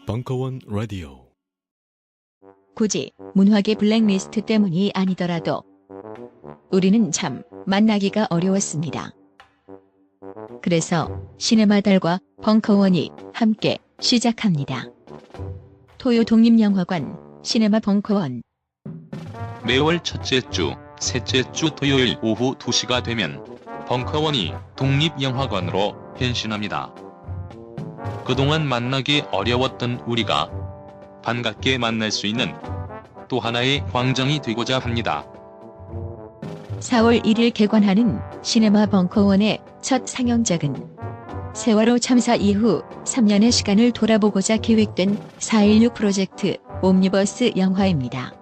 벙커원 라디오. 굳이 문화계 블랙리스트 때문이 아니더라도 우리는 참 만나기가 어려웠습니다. 그래서 시네마달과 벙커원이 함께 시작합니다. 토요 독립영화관 시네마 벙커원. 매월 첫째 주, 셋째 주 토요일 오후 2시가 되면 벙커원이 독립영화관으로 변신합니다. 그동안 만나기 어려웠던 우리가 반갑게 만날 수 있는 또 하나의 광장이 되고자 합니다. 4월 1일 개관하는 시네마 벙커원의 첫 상영작은 세월호 참사 이후 3년의 시간을 돌아보고자 기획된 4.16 프로젝트 옴니버스 영화입니다.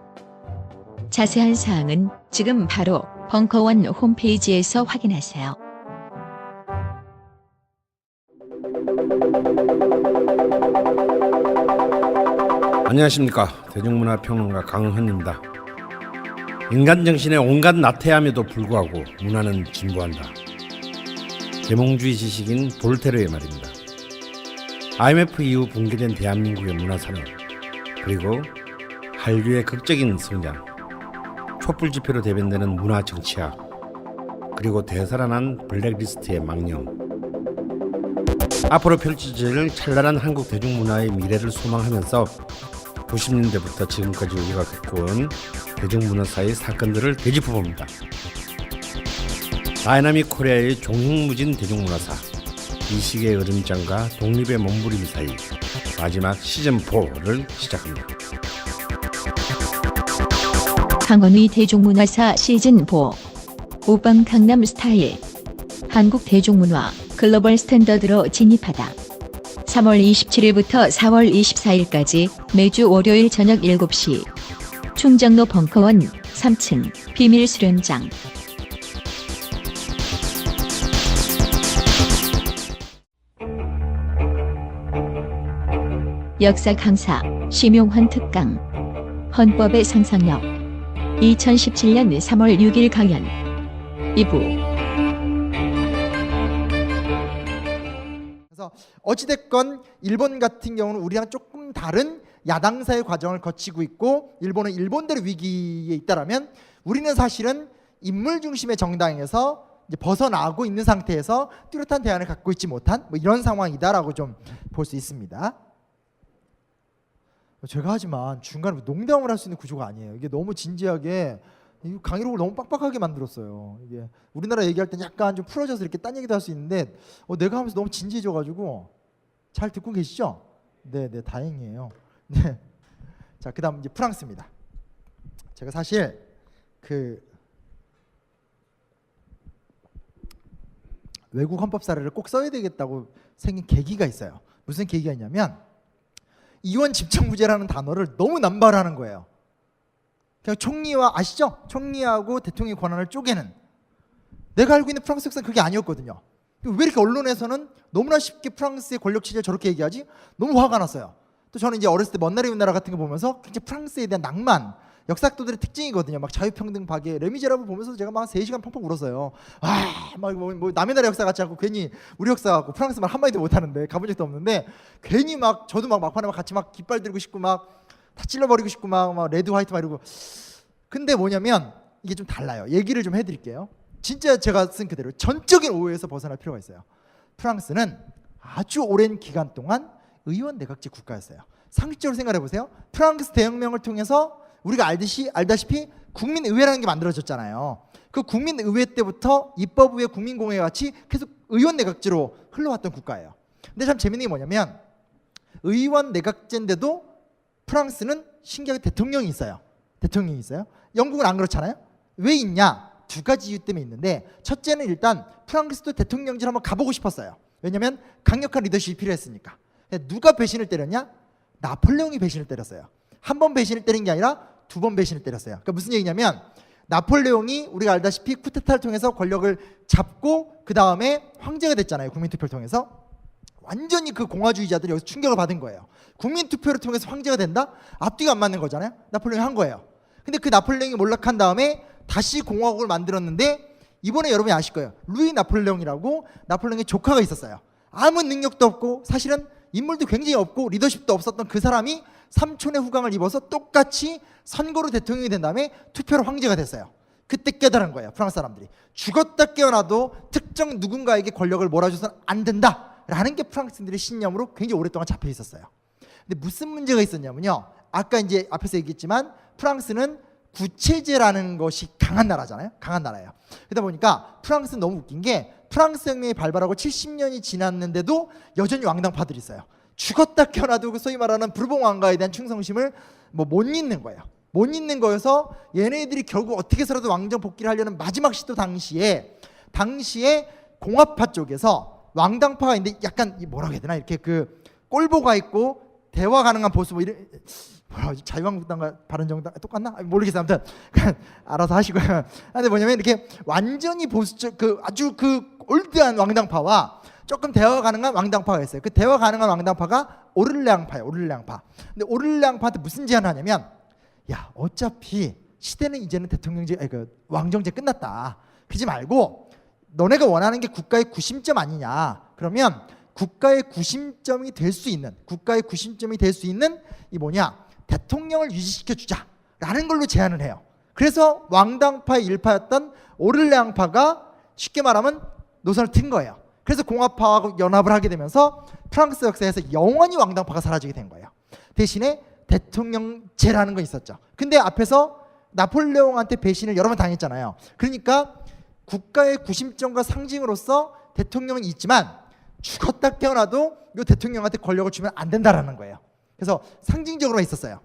자세한 사항은 지금 바로 벙커원 홈페이지에서 확인하세요. 안녕하십니까. 대중문화평론가 강헌입니다. 인간 정신의 온갖 나태함에도 불구하고 문화는 진보한다. 계몽주의 지식인 볼테르의 말입니다. IMF 이후 붕괴된 대한민국의 문화산업, 그리고 한류의 극적인 성장, 촛불 집회로 대변되는 문화 정치학, 그리고 되살아난 블랙리스트의 망령. 앞으로 펼쳐질 찬란한 한국 대중문화의 미래를 소망하면서 90년대부터 지금까지 우리가 겪어온 대중문화사의 사건들을 되짚어봅니다. 다이나믹 코리아의 종횡무진 대중문화사, 이식의 으름장과 독립의 몸부림 사이, 마지막 시즌4를 시작합니다. 강원의 대중문화사 시즌4 오빵 강남 스타일. 한국 대중문화 글로벌 스탠더드로 진입하다. 3월 27일부터 4월 24일까지 매주 월요일 저녁 7시 충정로 벙커원 3층 비밀 수련장. 역사 강사 심용환 특강. 헌법의 상상력. 2017년 3월 6일 강연. 2부. 그래서 어찌됐건 일본 같은 경우는 우리랑 조금 다른 야당사의 과정을 거치고 있고, 일본은 일본대로 위기에 있다라면 우리는 사실은 인물 중심의 정당에서 이제 벗어나고 있는 상태에서 뚜렷한 대안을 갖고 있지 못한 뭐 이런 상황이다라고 좀 볼 수 있습니다. 제가 하지만 중간에 농담을 할 수 있는 구조가 아니에요. 이게 너무 진지하게 강의록을 너무 빡빡하게 만들었어요. 이게 우리나라 얘기할 땐 약간 좀 풀어져서 이렇게 딴 얘기도 할 수 있는데 내가 하면서 너무 진지해져가지고. 잘 듣고 계시죠? 네, 다행이에요. 네. 자, 그다음 이제 프랑스입니다. 제가 사실 외국 헌법 사례를 꼭 써야 되겠다고 생긴 계기가 있어요. 무슨 계기가 있냐면 이원 집정부제라는 단어를 너무 남발하는 거예요. 그냥 총리와, 아시죠? 총리하고 대통령의 권한을 쪼개는. 내가 알고 있는 프랑스 역사는 그게 아니었거든요. 왜 이렇게 언론에서는 너무나 쉽게 프랑스의 권력 취재를 저렇게 얘기하지? 너무 화가 났어요. 또 저는 이제 어렸을 때 먼 나라 윗나라 같은 거 보면서 굉장히 프랑스에 대한 낭만, 역사학도들의 특징이거든요. 막 자유평등 파괴, 레미제라블 보면서 제가 막 3시간 펑펑 울었어요. 막 뭐 남의 나라 역사 같지 않고 괜히 우리 역사 같고 프랑스 말 한마디도 못하는데, 가본 적도 없는데 괜히 막 저도 막 막판에 막 같이 막 깃발 들고 싶고 막 다 찔러버리고 싶고 막 레드 화이트 막 이러고. 근데 뭐냐면 이게 좀 달라요. 얘기를 좀 해드릴게요. 진짜 제가 쓴 그대로 전적인 오해에서 벗어날 필요가 있어요. 프랑스는 아주 오랜 기간 동안 의원 내각제 국가였어요. 상식적으로 생각해 보세요. 프랑스 대혁명을 통해서 우리가 알다시피 국민의회라는 게 만들어졌잖아요. 그 국민의회 때부터 입법의회, 국민공회 같이 계속 의원 내각제로 흘러왔던 국가예요. 근데 참 재밌는 게 뭐냐면 의원 내각제인데도 프랑스는 신기하게 대통령이 있어요. 영국은 안 그렇잖아요. 왜 있냐? 2가지 이유 때문에 있는데, 첫째는 일단 프랑스도 대통령제를 한번 가보고 싶었어요. 왜냐면 강력한 리더십이 필요했으니까. 누가 배신을 때렸냐? 나폴레옹이 배신을 때렸어요. 한 번 배신을 때린 게 아니라 2번 배신을 때렸어요. 그러니까 무슨 얘기냐면 나폴레옹이 우리가 알다시피 쿠데타를 통해서 권력을 잡고 그 다음에 황제가 됐잖아요. 국민투표를 통해서. 완전히 그 공화주의자들이 여기서 충격을 받은 거예요. 국민투표를 통해서 황제가 된다? 앞뒤가 안 맞는 거잖아요. 나폴레옹이 한 거예요. 근데 그 나폴레옹이 몰락한 다음에 다시 공화국을 만들었는데, 이번에 여러분이 아실 거예요. 루이 나폴레옹이라고 나폴레옹의 조카가 있었어요. 아무 능력도 없고 사실은 인물도 굉장히 없고 리더십도 없었던 그 사람이 삼촌의 후광을 입어서 똑같이 선거로 대통령이 된 다음에 투표로 황제가 됐어요. 그때 깨달은 거예요. 프랑스 사람들이. 죽었다 깨어나도 특정 누군가에게 권력을 몰아줘서는 안 된다라는 게 프랑스인들의 신념으로 굉장히 오랫동안 잡혀 있었어요. 근데 무슨 문제가 있었냐면요. 아까 이제 앞에서 얘기했지만 프랑스는 구체제라는 것이 강한 나라잖아요. 강한 나라예요. 그러다 보니까 프랑스는 너무 웃긴 게 프랑스 혁명이 발발하고 70년이 지났는데도 여전히 왕당파들이 있어요. 죽었다 깨어나도 그 소위 말하는 부르봉 왕가에 대한 충성심을 못 잊는 거예요. 못 잊는 거여서 얘네들이 결국 어떻게 해서라도 왕정 복귀를 하려는 마지막 시도 당시에 공화파 쪽에서 왕당파가 있는데 약간 뭐라고 해야 되나 이렇게 그 꼴보가 있고 대화 가능한 보수 뭐 이런 자유한국당과 바른정당 똑같나? 모르겠어요. 아무튼 알아서 하시고요. 근데 뭐냐면 이렇게 완전히 보수적 그 아주 그 올드한 왕당파와 조금 대화 가능한 왕당파가 있어요. 그 대화 가능한 왕당파가 오를레앙파예요. 오를레앙파. 근데 오를레앙파한테 무슨 제안을 하냐면 야 어차피 시대는 이제는 왕정제 끝났다. 그러지 말고 너네가 원하는 게 국가의 구심점 아니냐. 그러면 국가의 구심점이 될 수 있는 이 뭐냐 대통령을 유지시켜 주자라는 걸로 제안을 해요. 그래서 왕당파의 일파였던 오를레앙파가 쉽게 말하면 노선을 튼 거예요. 그래서 공화파하고 연합을 하게 되면서 프랑스 역사에서 영원히 왕당파가 사라지게 된 거예요. 대신에 대통령제라는 건 있었죠. 근데 앞에서 나폴레옹한테 배신을 여러 번 당했잖아요. 그러니까 국가의 구심점과 상징으로서 대통령은 있지만 죽었다 깨어나도 이 대통령한테 권력을 주면 안 된다라는 거예요. 그래서 상징적으로 있었어요.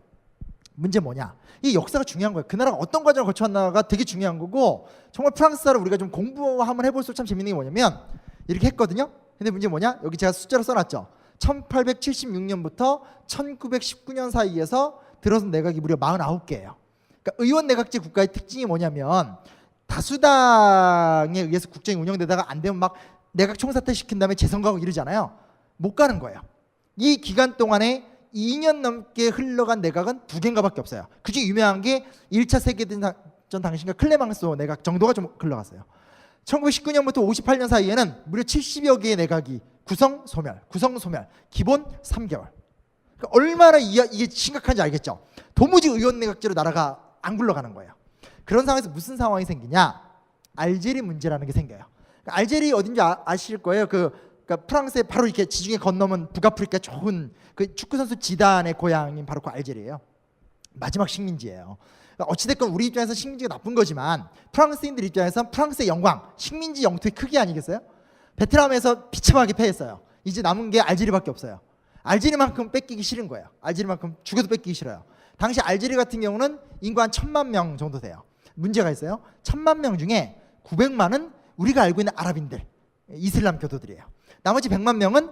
문제 뭐냐? 이 역사가 중요한 거예요. 그 나라가 어떤 과정을 거쳐왔나가 되게 중요한 거고 정말 프랑스사를 우리가 좀 공부 한번 해볼수록 참 재밌는 게 뭐냐면 이렇게 했거든요. 근데 문제 뭐냐? 여기 제가 숫자로 써놨죠. 1876년부터 1919년 사이에서 들어선 내각이 무려 49개예요. 그러니까 의원 내각제 국가의 특징이 뭐냐면 다수당에 의해서 국정이 운영되다가 안 되면 막 내각 총사퇴 시킨 다음에 재선거하고 이러잖아요. 못 가는 거예요. 이 기간 동안에 2년 넘게 흘러간 내각은 2개인가밖에 없어요. 그중에 유명한 게 1차 세계대전 당시인가 클레망스 내각 정도가 좀 흘러갔어요. 1919년부터 58년 사이에는 무려 70여 개의 내각이 구성 소멸, 기본 3개월. 그러니까 얼마나 이게 심각한지 알겠죠? 도무지 의원 내각제로 나라가 안 굴러가는 거예요. 그런 상황에서 무슨 상황이 생기냐? 알제리 문제라는 게 생겨요. 그러니까 알제리 어딘지 아실 거예요. 그러니까 프랑스에 바로 이렇게 지중해 건너면 북아프리카 좋은 그 축구 선수 지단의 고향인 바로 그 알제리예요. 마지막 식민지예요. 그러니까 어찌됐건 우리 입장에서 식민지가 나쁜 거지만 프랑스인들 입장에서 프랑스의 영광, 식민지 영토의 크기 아니겠어요? 베트남에서 비참하게 패했어요. 이제 남은 게 알제리밖에 없어요. 알제리만큼 뺏기기 싫은 거예요. 알제리만큼 죽어도 뺏기기 싫어요. 당시 알제리 같은 경우는 인구 한 1000만 명 정도 돼요. 문제가 있어요. 1000만 명 중에 900만은 우리가 알고 있는 아랍인들, 이슬람 교도들이에요. 나머지 100만 명은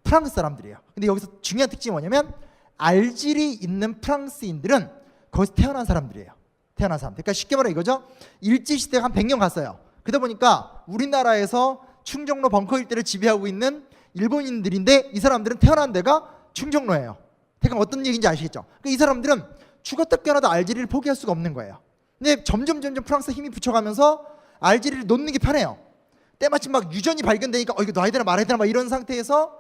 프랑스 사람들이에요. 근데 여기서 중요한 특징이 뭐냐면 알제리 있는 프랑스인들은 거기서 태어난 사람들이에요. 태어난 사람. 그러니까 쉽게 말해 이거죠. 일제시대가 한 100년 갔어요. 그러다 보니까 우리나라에서 충정로 벙커 일대를 지배하고 있는 일본인들인데 이 사람들은 태어난 데가 충정로예요. 그러니까 어떤 얘기인지 아시겠죠? 그러니까 이 사람들은 죽었다 깨어나도 알제리를 포기할 수가 없는 거예요. 근데 점점 프랑스 힘이 붙여가면서 알제리를 놓는 게 편해요. 때마침 막 유전이 발견되니까 이거 놔야 되나 말아야 되나 막 이런 상태에서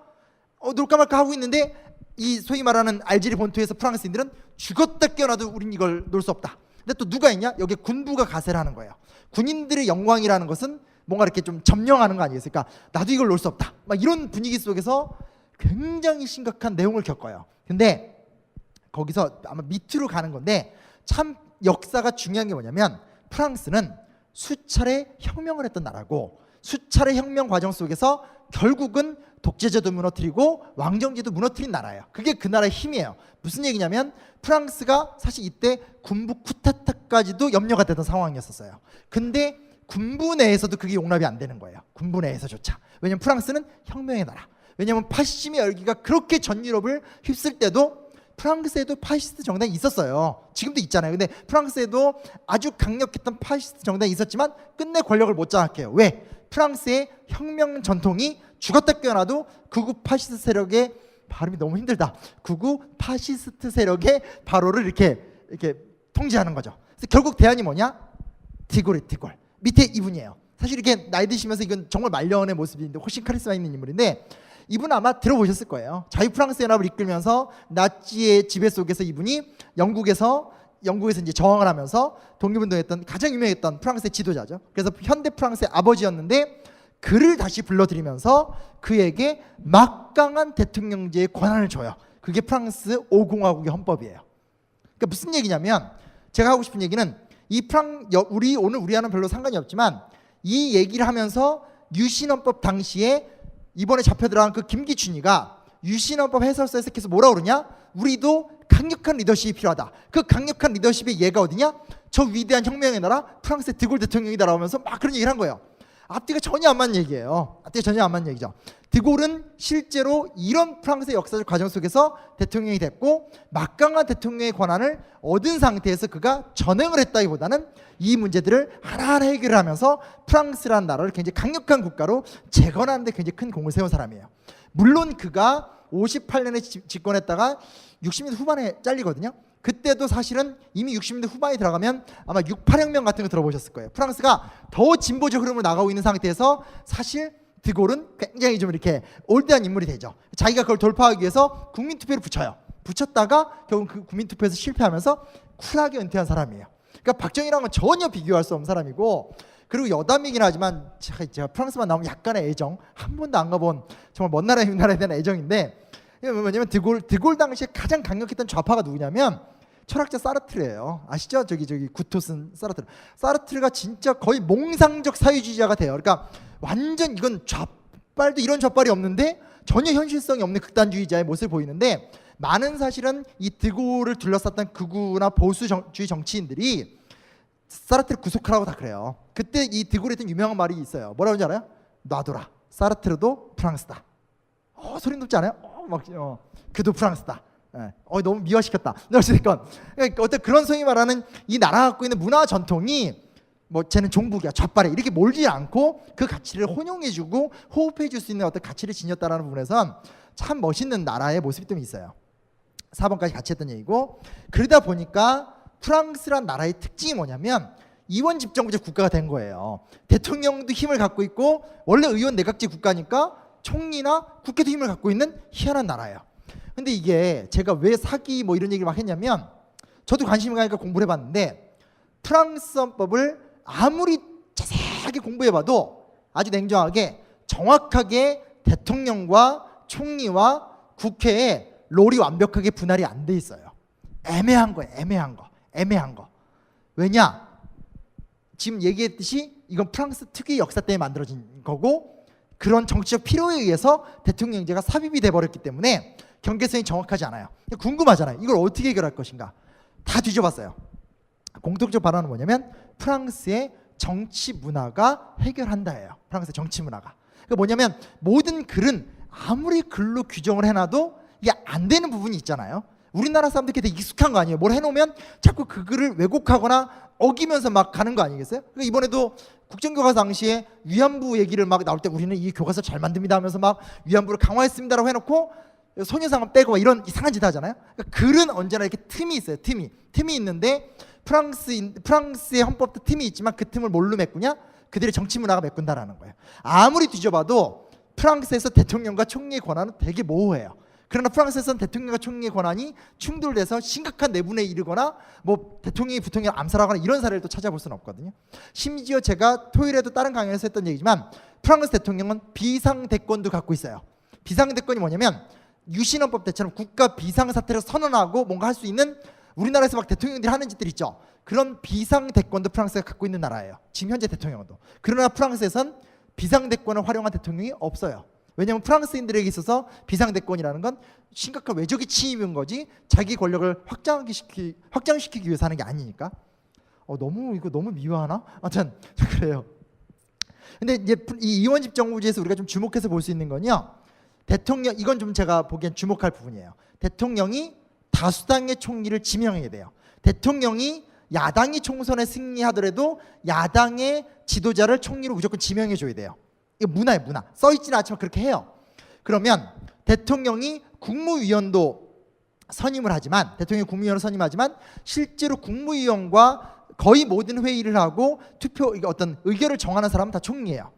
놓을까 말까 하고 있는데 이 소위 말하는 알제리 본토에서 프랑스인들은 죽었다 깨어나도 우린 이걸 놓을 수 없다. 근데 또 누가 있냐? 여기에 군부가 가세를 하는 거예요. 군인들의 영광이라는 것은 뭔가 이렇게 좀 점령하는 거 아니겠습니까? 나도 이걸 놓을 수 없다. 막 이런 분위기 속에서 굉장히 심각한 내용을 겪어요. 근데 거기서 아마 밑으로 가는 건데 참 역사가 중요한 게 뭐냐면 프랑스는 수차례 혁명을 했던 나라고 수차례 혁명 과정 속에서 결국은 독재제도 무너뜨리고 왕정제도 무너뜨린 나라예요. 그게 그 나라의 힘이에요. 무슨 얘기냐면 프랑스가 사실 이때 군부 쿠데타까지도 염려가 되던 상황이었어요. 근데 군부 내에서도 그게 용납이 안 되는 거예요. 군부 내에서조차. 왜냐하면 프랑스는 혁명의 나라. 왜냐하면 파시즘의 열기가 그렇게 전 유럽을 휩쓸 때도 프랑스에도 파시스트 정당이 있었어요. 지금도 있잖아요. 근데 프랑스에도 아주 강력했던 파시스트 정당이 있었지만 끝내 권력을 못 장악해요. 왜? 프랑스의 혁명 전통이 죽었다 깨어나도 극우 파시스트 세력의 발음이 너무 힘들다. 극우 파시스트 세력의 발호를 이렇게 통제하는 거죠. 그래서 결국 대안이 뭐냐? 디골. 밑에 이분이에요. 사실 이렇게 나이 드시면서 이건 정말 말년의 모습인데 훨씬 카리스마 있는 인물인데 이분 아마 들어보셨을 거예요. 자유프랑스 연합을 이끌면서 나치의 지배 속에서 이분이 영국에서 이제 저항을 하면서 독립운동했던 가장 유명했던 프랑스의 지도자죠. 그래서 현대 프랑스의 아버지였는데 그를 다시 불러들이면서 그에게 막강한 대통령제의 권한을 줘요. 그게 프랑스 5공화국의 헌법이에요. 그러니까 무슨 얘기냐면 제가 하고 싶은 얘기는 오늘 우리와는 별로 상관이 없지만 이 얘기를 하면서 유신헌법 당시에 이번에 잡혀 들어간 그 김기춘이가 유신헌법 해설서에서 계속 뭐라 그러냐? 우리도 강력한 리더십이 필요하다. 그 강력한 리더십의 예가 어디냐? 저 위대한 혁명의 나라 프랑스의 드골 대통령이다 라면서 막 그런 얘기를 한 거예요. 앞뒤가 전혀 안 맞는 얘기예요. 앞뒤가 전혀 안 맞는 얘기죠. 드골은 실제로 이런 프랑스의 역사적 과정 속에서 대통령이 됐고 막강한 대통령의 권한을 얻은 상태에서 그가 전행을 했다기보다는 이 문제들을 하나하나 해결하면서 프랑스라는 나라를 굉장히 강력한 국가로 재건하는 데 굉장히 큰 공을 세운 사람이에요. 물론 그가 58년에 집권했다가 60년대 후반에 잘리거든요. 그때도 사실은 이미 60년대 후반에 들어가면 아마 6.8혁명 같은 거 들어보셨을 거예요. 프랑스가 더 진보적 흐름으로 나가고 있는 상태에서 사실 드골은 굉장히 좀 이렇게 올드한 인물이 되죠. 자기가 그걸 돌파하기 위해서 국민투표를 붙여요. 붙였다가 결국 그 국민투표에서 실패하면서 쿨하게 은퇴한 사람이에요. 그러니까 박정희랑은 전혀 비교할 수 없는 사람이고, 그리고 여담이긴 하지만 제가 프랑스만 나오면 약간의 애정, 한 번도 안 가본 정말 먼 나라의 나라에 대한 애정인데, 뭐냐면 드골 당시에 가장 강력했던 좌파가 누구냐면 철학자 사르트르예요. 아시죠? 저기 구토슨 사르트르. 사르트르가 진짜 거의 몽상적 사회주의자가 돼요. 그러니까 완전 이건 좌빨도 이런 좌빨이 없는데 전혀 현실성이 없는 극단주의자의 모습을 보이는데, 많은 사실은 이 드골을 둘러쌌던 극우나 보수주의 정치인들이 사르트르 구속하라고 다 그래요. 그때 이 드골이 했던 유명한 말이 있어요. 뭐라고 하는지 알아요? 놔둬라. 사르트르도 프랑스다. 소름 돋지 않아요? 그도 프랑스다. 너무 미화시켰다. 어쨌든 어떤 그런 소위 말하는 이 나라가 갖고 있는 문화 전통이 뭐 쟤는 종북이야, 좌빨에 이렇게 몰지 않고 그 가치를 혼용해주고 호흡해줄 수 있는 어떤 가치를 지녔다라는 부분에선 참 멋있는 나라의 모습이 좀 있어요. 4번까지 같이 했던 얘기고, 그러다 보니까 프랑스란 나라의 특징이 뭐냐면 이원 집정부제 국가가 된 거예요. 대통령도 힘을 갖고 있고, 원래 의원 내각제 국가니까 총리나 국회도 힘을 갖고 있는 희한한 나라예요. 근데 이게 제가 왜 사기 뭐 이런 얘기를 막 했냐면, 저도 관심이 가니까 공부를 해봤는데 프랑스 헌법을 아무리 자세하게 공부해봐도 아주 냉정하게 정확하게 대통령과 총리와 국회에 롤이 완벽하게 분할이 안 돼 있어요. 애매한 거예요. 애매한 거. 왜냐? 지금 얘기했듯이 이건 프랑스 특유의 역사 때문에 만들어진 거고, 그런 정치적 필요에 의해서 대통령제가 삽입이 돼버렸기 때문에 경계성이 정확하지 않아요. 궁금하잖아요. 이걸 어떻게 해결할 것인가. 다 뒤져봤어요. 공통적 발언은 뭐냐면 프랑스의 정치 문화가 해결한다예요. 프랑스의 정치 문화가. 그러니까 뭐냐면 모든 글은 아무리 글로 규정을 해놔도 이게 안 되는 부분이 있잖아요. 우리나라 사람들께 되게 익숙한 거 아니에요. 뭘 해놓으면 자꾸 그 글을 왜곡하거나 어기면서 막 가는 거 아니겠어요? 그러니까 이번에도 국정교과서 당시에 위안부 얘기를 막 나올 때 우리는 이 교과서 잘 만듭니다 하면서 막 위안부를 강화했습니다라고 해놓고 소녀상은 빼고 이런 이상한 짓 하잖아요. 그러니까 글은 언제나 이렇게 틈이 있어요. 틈이 있는데 프랑스의 헌법도 틈이 있지만 그 틈을 뭘로 메꾸냐? 그들의 정치 문화가 메꾼다라는 거예요. 아무리 뒤져봐도 프랑스에서 대통령과 총리의 권한은 되게 모호해요. 그러나 프랑스에서는 대통령과 총리의 권한이 충돌돼서 심각한 내분에 이르거나 뭐 대통령이 부통령을 암살하거나 이런 사례를 또 찾아볼 수는 없거든요. 심지어 제가 토요일에도 다른 강연에서 했던 얘기지만 프랑스 대통령은 비상대권도 갖고 있어요. 비상대권이 뭐냐면 유신헌법 때처럼 국가 비상사태를 선언하고 뭔가 할 수 있는, 우리나라에서 막 대통령들이 하는 짓들 있죠. 그런 비상대권도 프랑스가 갖고 있는 나라예요. 지금 현재 대통령도. 그러나 프랑스에선 비상대권을 활용한 대통령이 없어요. 왜냐하면 프랑스인들에게 있어서 비상대권이라는 건 심각한 외적인 침입인 거지 자기 권력을 확장시키기 위해서 하는 게 아니니까. 이거 너무 미화하나? 아무튼 그래요. 근데 이제 이 이원집정부제에서 우리가 좀 주목해서 볼 수 있는 건요, 대통령, 이건 좀 제가 보기엔 주목할 부분이에요. 대통령이 다수당의 총리를 지명해야 돼요. 대통령이 야당이 총선에 승리하더라도 야당의 지도자를 총리로 무조건 지명해 줘야 돼요. 이거 문화예요, 문화. 써있지는 않지만 그렇게 해요. 그러면 대통령이 국무위원도 선임을 하지만, 대통령이 국무위원을 선임하지만 실제로 국무위원과 거의 모든 회의를 하고 어떤 의결을 정하는 사람은 다 총리예요.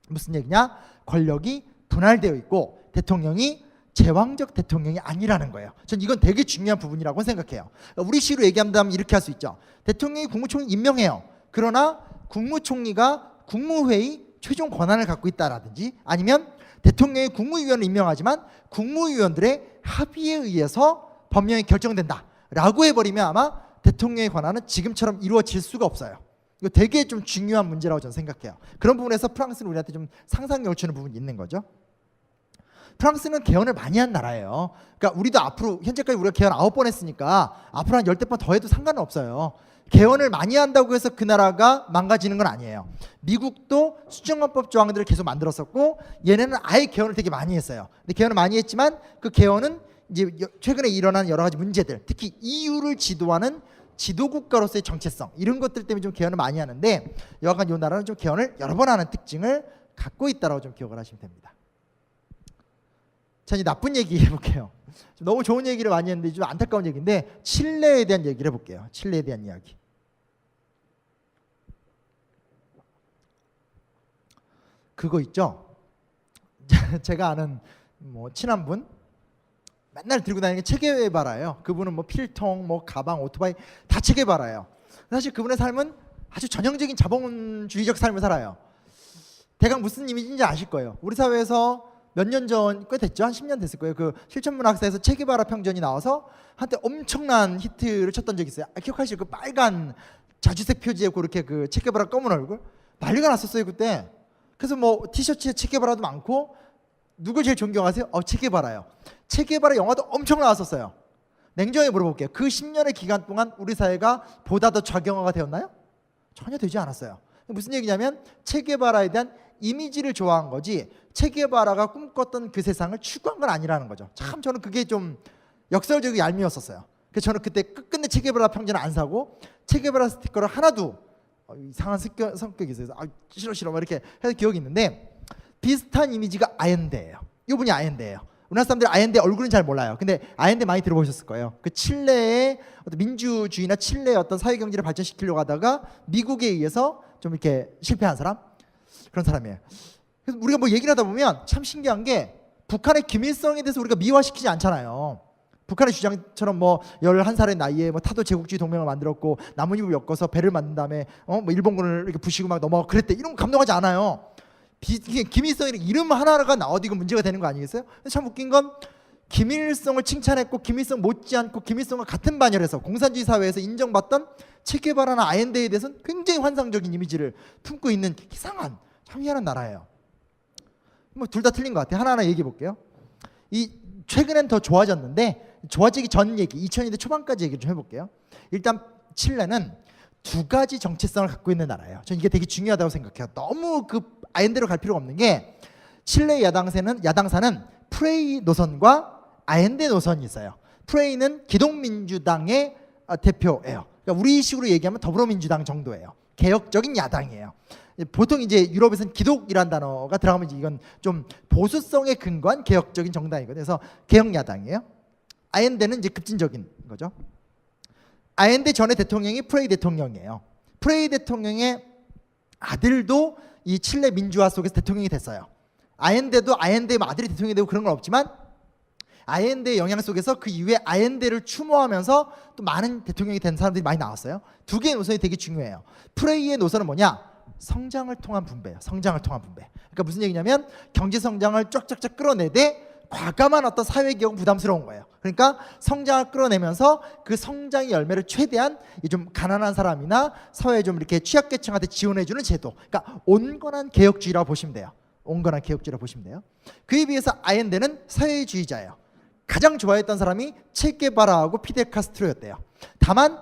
무슨 얘기냐? 권력이 분할되어 있고 대통령이 제왕적 대통령이 아니라는 거예요. 전 이건 되게 중요한 부분이라고 생각해요. 우리 식으로 얘기한다면 이렇게 할 수 있죠. 대통령이 국무총리 임명해요. 그러나 국무총리가 국무회의 최종 권한을 갖고 있다라든지, 아니면 대통령이 국무위원을 임명하지만 국무위원들의 합의에 의해서 법령이 결정된다 라고 해버리면 아마 대통령의 권한은 지금처럼 이루어질 수가 없어요. 이거 되게 좀 중요한 문제라고 저는 생각해요. 그런 부분에서 프랑스는 우리한테 좀 상상력을 주는 부분이 있는 거죠. 프랑스는 개헌을 많이 한 나라예요. 그러니까 우리도 앞으로, 현재까지 우리가 개헌 9번 했으니까 앞으로 한 10대 번 더 해도 상관은 없어요. 개헌을 많이 한다고 해서 그 나라가 망가지는 건 아니에요. 미국도 수정헌법 조항들을 계속 만들었었고, 얘네는 아예 개헌을 되게 많이 했어요. 근데 개헌을 많이 했지만 그 개헌은 이제 최근에 일어난 여러 가지 문제들, 특히 EU를 지도하는 지도국가로서의 정체성, 이런 것들 때문에 좀 개헌을 많이 하는데, 여하간 이 나라는 좀 개헌을 여러 번 하는 특징을 갖고 있다고 좀 기억을 하시면 됩니다. 자, 이제 나쁜 얘기 해볼게요. 너무 좋은 얘기를 많이 했는데 좀 안타까운 얘기인데, 칠레에 대한 얘기를 해볼게요. 칠레에 대한 이야기. 그거 있죠? 제가 아는 뭐 친한 분, 맨날 들고 다니는 게 체게바라예요. 그분은 뭐 필통, 뭐 가방, 오토바이 다 체게바라예요. 사실 그분의 삶은 아주 전형적인 자본주의적 삶을 살아요. 대강 무슨 이미지인지 아실 거예요. 우리 사회에서 몇 년 전, 꽤 됐죠? 한 10년 됐을 거예요. 그 실천문학사에서 체게바라 평전이 나와서 한때 엄청난 히트를 쳤던 적이 있어요. 기억하시죠? 그 빨간 자주색 표지에 그렇게 그 체게바라 검은 얼굴 난리가 났었어요 그때. 그래서 뭐 티셔츠에 체게바라도 많고, 누굴 제일 존경하세요? 체게바라요. 체게바라 영화도 엄청 나왔었어요. 냉정하게 물어볼게요. 그 10년의 기간 동안 우리 사회가 보다 더 좌경화가 되었나요? 전혀 되지 않았어요. 무슨 얘기냐면 체게바라에 대한 이미지를 좋아한 거지, 체게바라가 꿈꿨던 그 세상을 추구한 건 아니라는 거죠. 참 저는 그게 좀 역설적이고 얄미웠었어요. 그래서 저는 그때 끝끝내 체게바라 평전을 안 사고 체게바라 스티커를 하나도, 이상한 성격이 있어요. 싫어 막 이렇게 해서 기억이 있는데, 비슷한 이미지가 아엔데예요. 이분이 아엔데예요. 우리나라 사람들이 아엔데 얼굴은 잘 몰라요. 근데 아엔데 많이 들어보셨을 거예요. 그 칠레의 어떤 민주주의나 칠레의 어떤 사회 경제를 발전시키려고 하다가 미국에 의해서 좀 이렇게 실패한 사람, 그런 사람이에요. 그래서 우리가 뭐 얘기를 하다 보면 참 신기한 게, 북한의 김일성에 대해서 우리가 미화시키지 않잖아요. 북한의 주장처럼 뭐 11살의 나이에 뭐 타도 제국주의 동맹을 만들었고 나뭇잎을 엮어서 배를 만든 다음에 뭐 일본군을 이렇게 부시고 막 넘어가고 그랬대, 이런 거 감동하지 않아요. 김일성이 이름 하나가 나와도 이거 문제가 되는 거 아니겠어요? 참 웃긴 건, 김일성을 칭찬했고 김일성 못지않고 김일성과 같은 반열에서 공산주의 사회에서 인정받던 체게바라나 아엔데에 대해서는 굉장히 환상적인 이미지를 품고 있는 이상한, 참 희한한 나라예요. 뭐 둘 다 틀린 것 같아요. 하나하나 얘기해 볼게요. 이 최근엔 더 좋아졌는데, 좋아지기 전 얘기, 2000년대 초반까지 얘기 좀 해볼게요. 일단 칠레는 두 가지 정체성을 갖고 있는 나라예요. 저는 이게 되게 중요하다고 생각해요. 너무 그 아엔데로 갈 필요가 없는 게, 칠레 야당사는 프레이 노선과 아엔데 노선이 있어요. 프레이는 기독민주당의 대표예요. 그러니까 우리식으로 얘기하면 더불어민주당 정도예요. 개혁적인 야당이에요. 보통 이제 유럽에서는 기독이란 단어가 들어가면 이건 좀 보수성에 근거한 개혁적인 정당이거든요. 그래서 개혁 야당이에요. 아엔데는 이제 급진적인 거죠. 아엔데 전에 대통령이 프레이 대통령이에요. 프레이 대통령의 아들도 이 칠레 민주화 속에서 대통령이 됐어요. 아엔데도 아엔데의 아들이 대통령이 되고 그런 건 없지만, 아엔데의 영향 속에서 그 이후에 아엔데를 추모하면서 또 많은 대통령이 된 사람들이 많이 나왔어요. 두 개의 노선이 되게 중요해요. 프레이의 노선은 뭐냐? 성장을 통한 분배예요. 성장을 통한 분배. 그러니까 무슨 얘기냐면, 경제 성장을 쫙쫙쫙 끌어내되 과감한 어떤 사회개혁은 부담스러운 거예요. 그러니까 성장을 끌어내면서 그 성장의 열매를 최대한 좀 가난한 사람이나 사회에 좀 이렇게 취약계층한테 지원해주는 제도, 그러니까 온건한 개혁주의라고 보시면 돼요. 온건한 개혁주의라고 보시면 돼요. 그에 비해서 아엔데는 사회주의자예요. 가장 좋아했던 사람이 체게바라하고 피델 카스트로였대요. 다만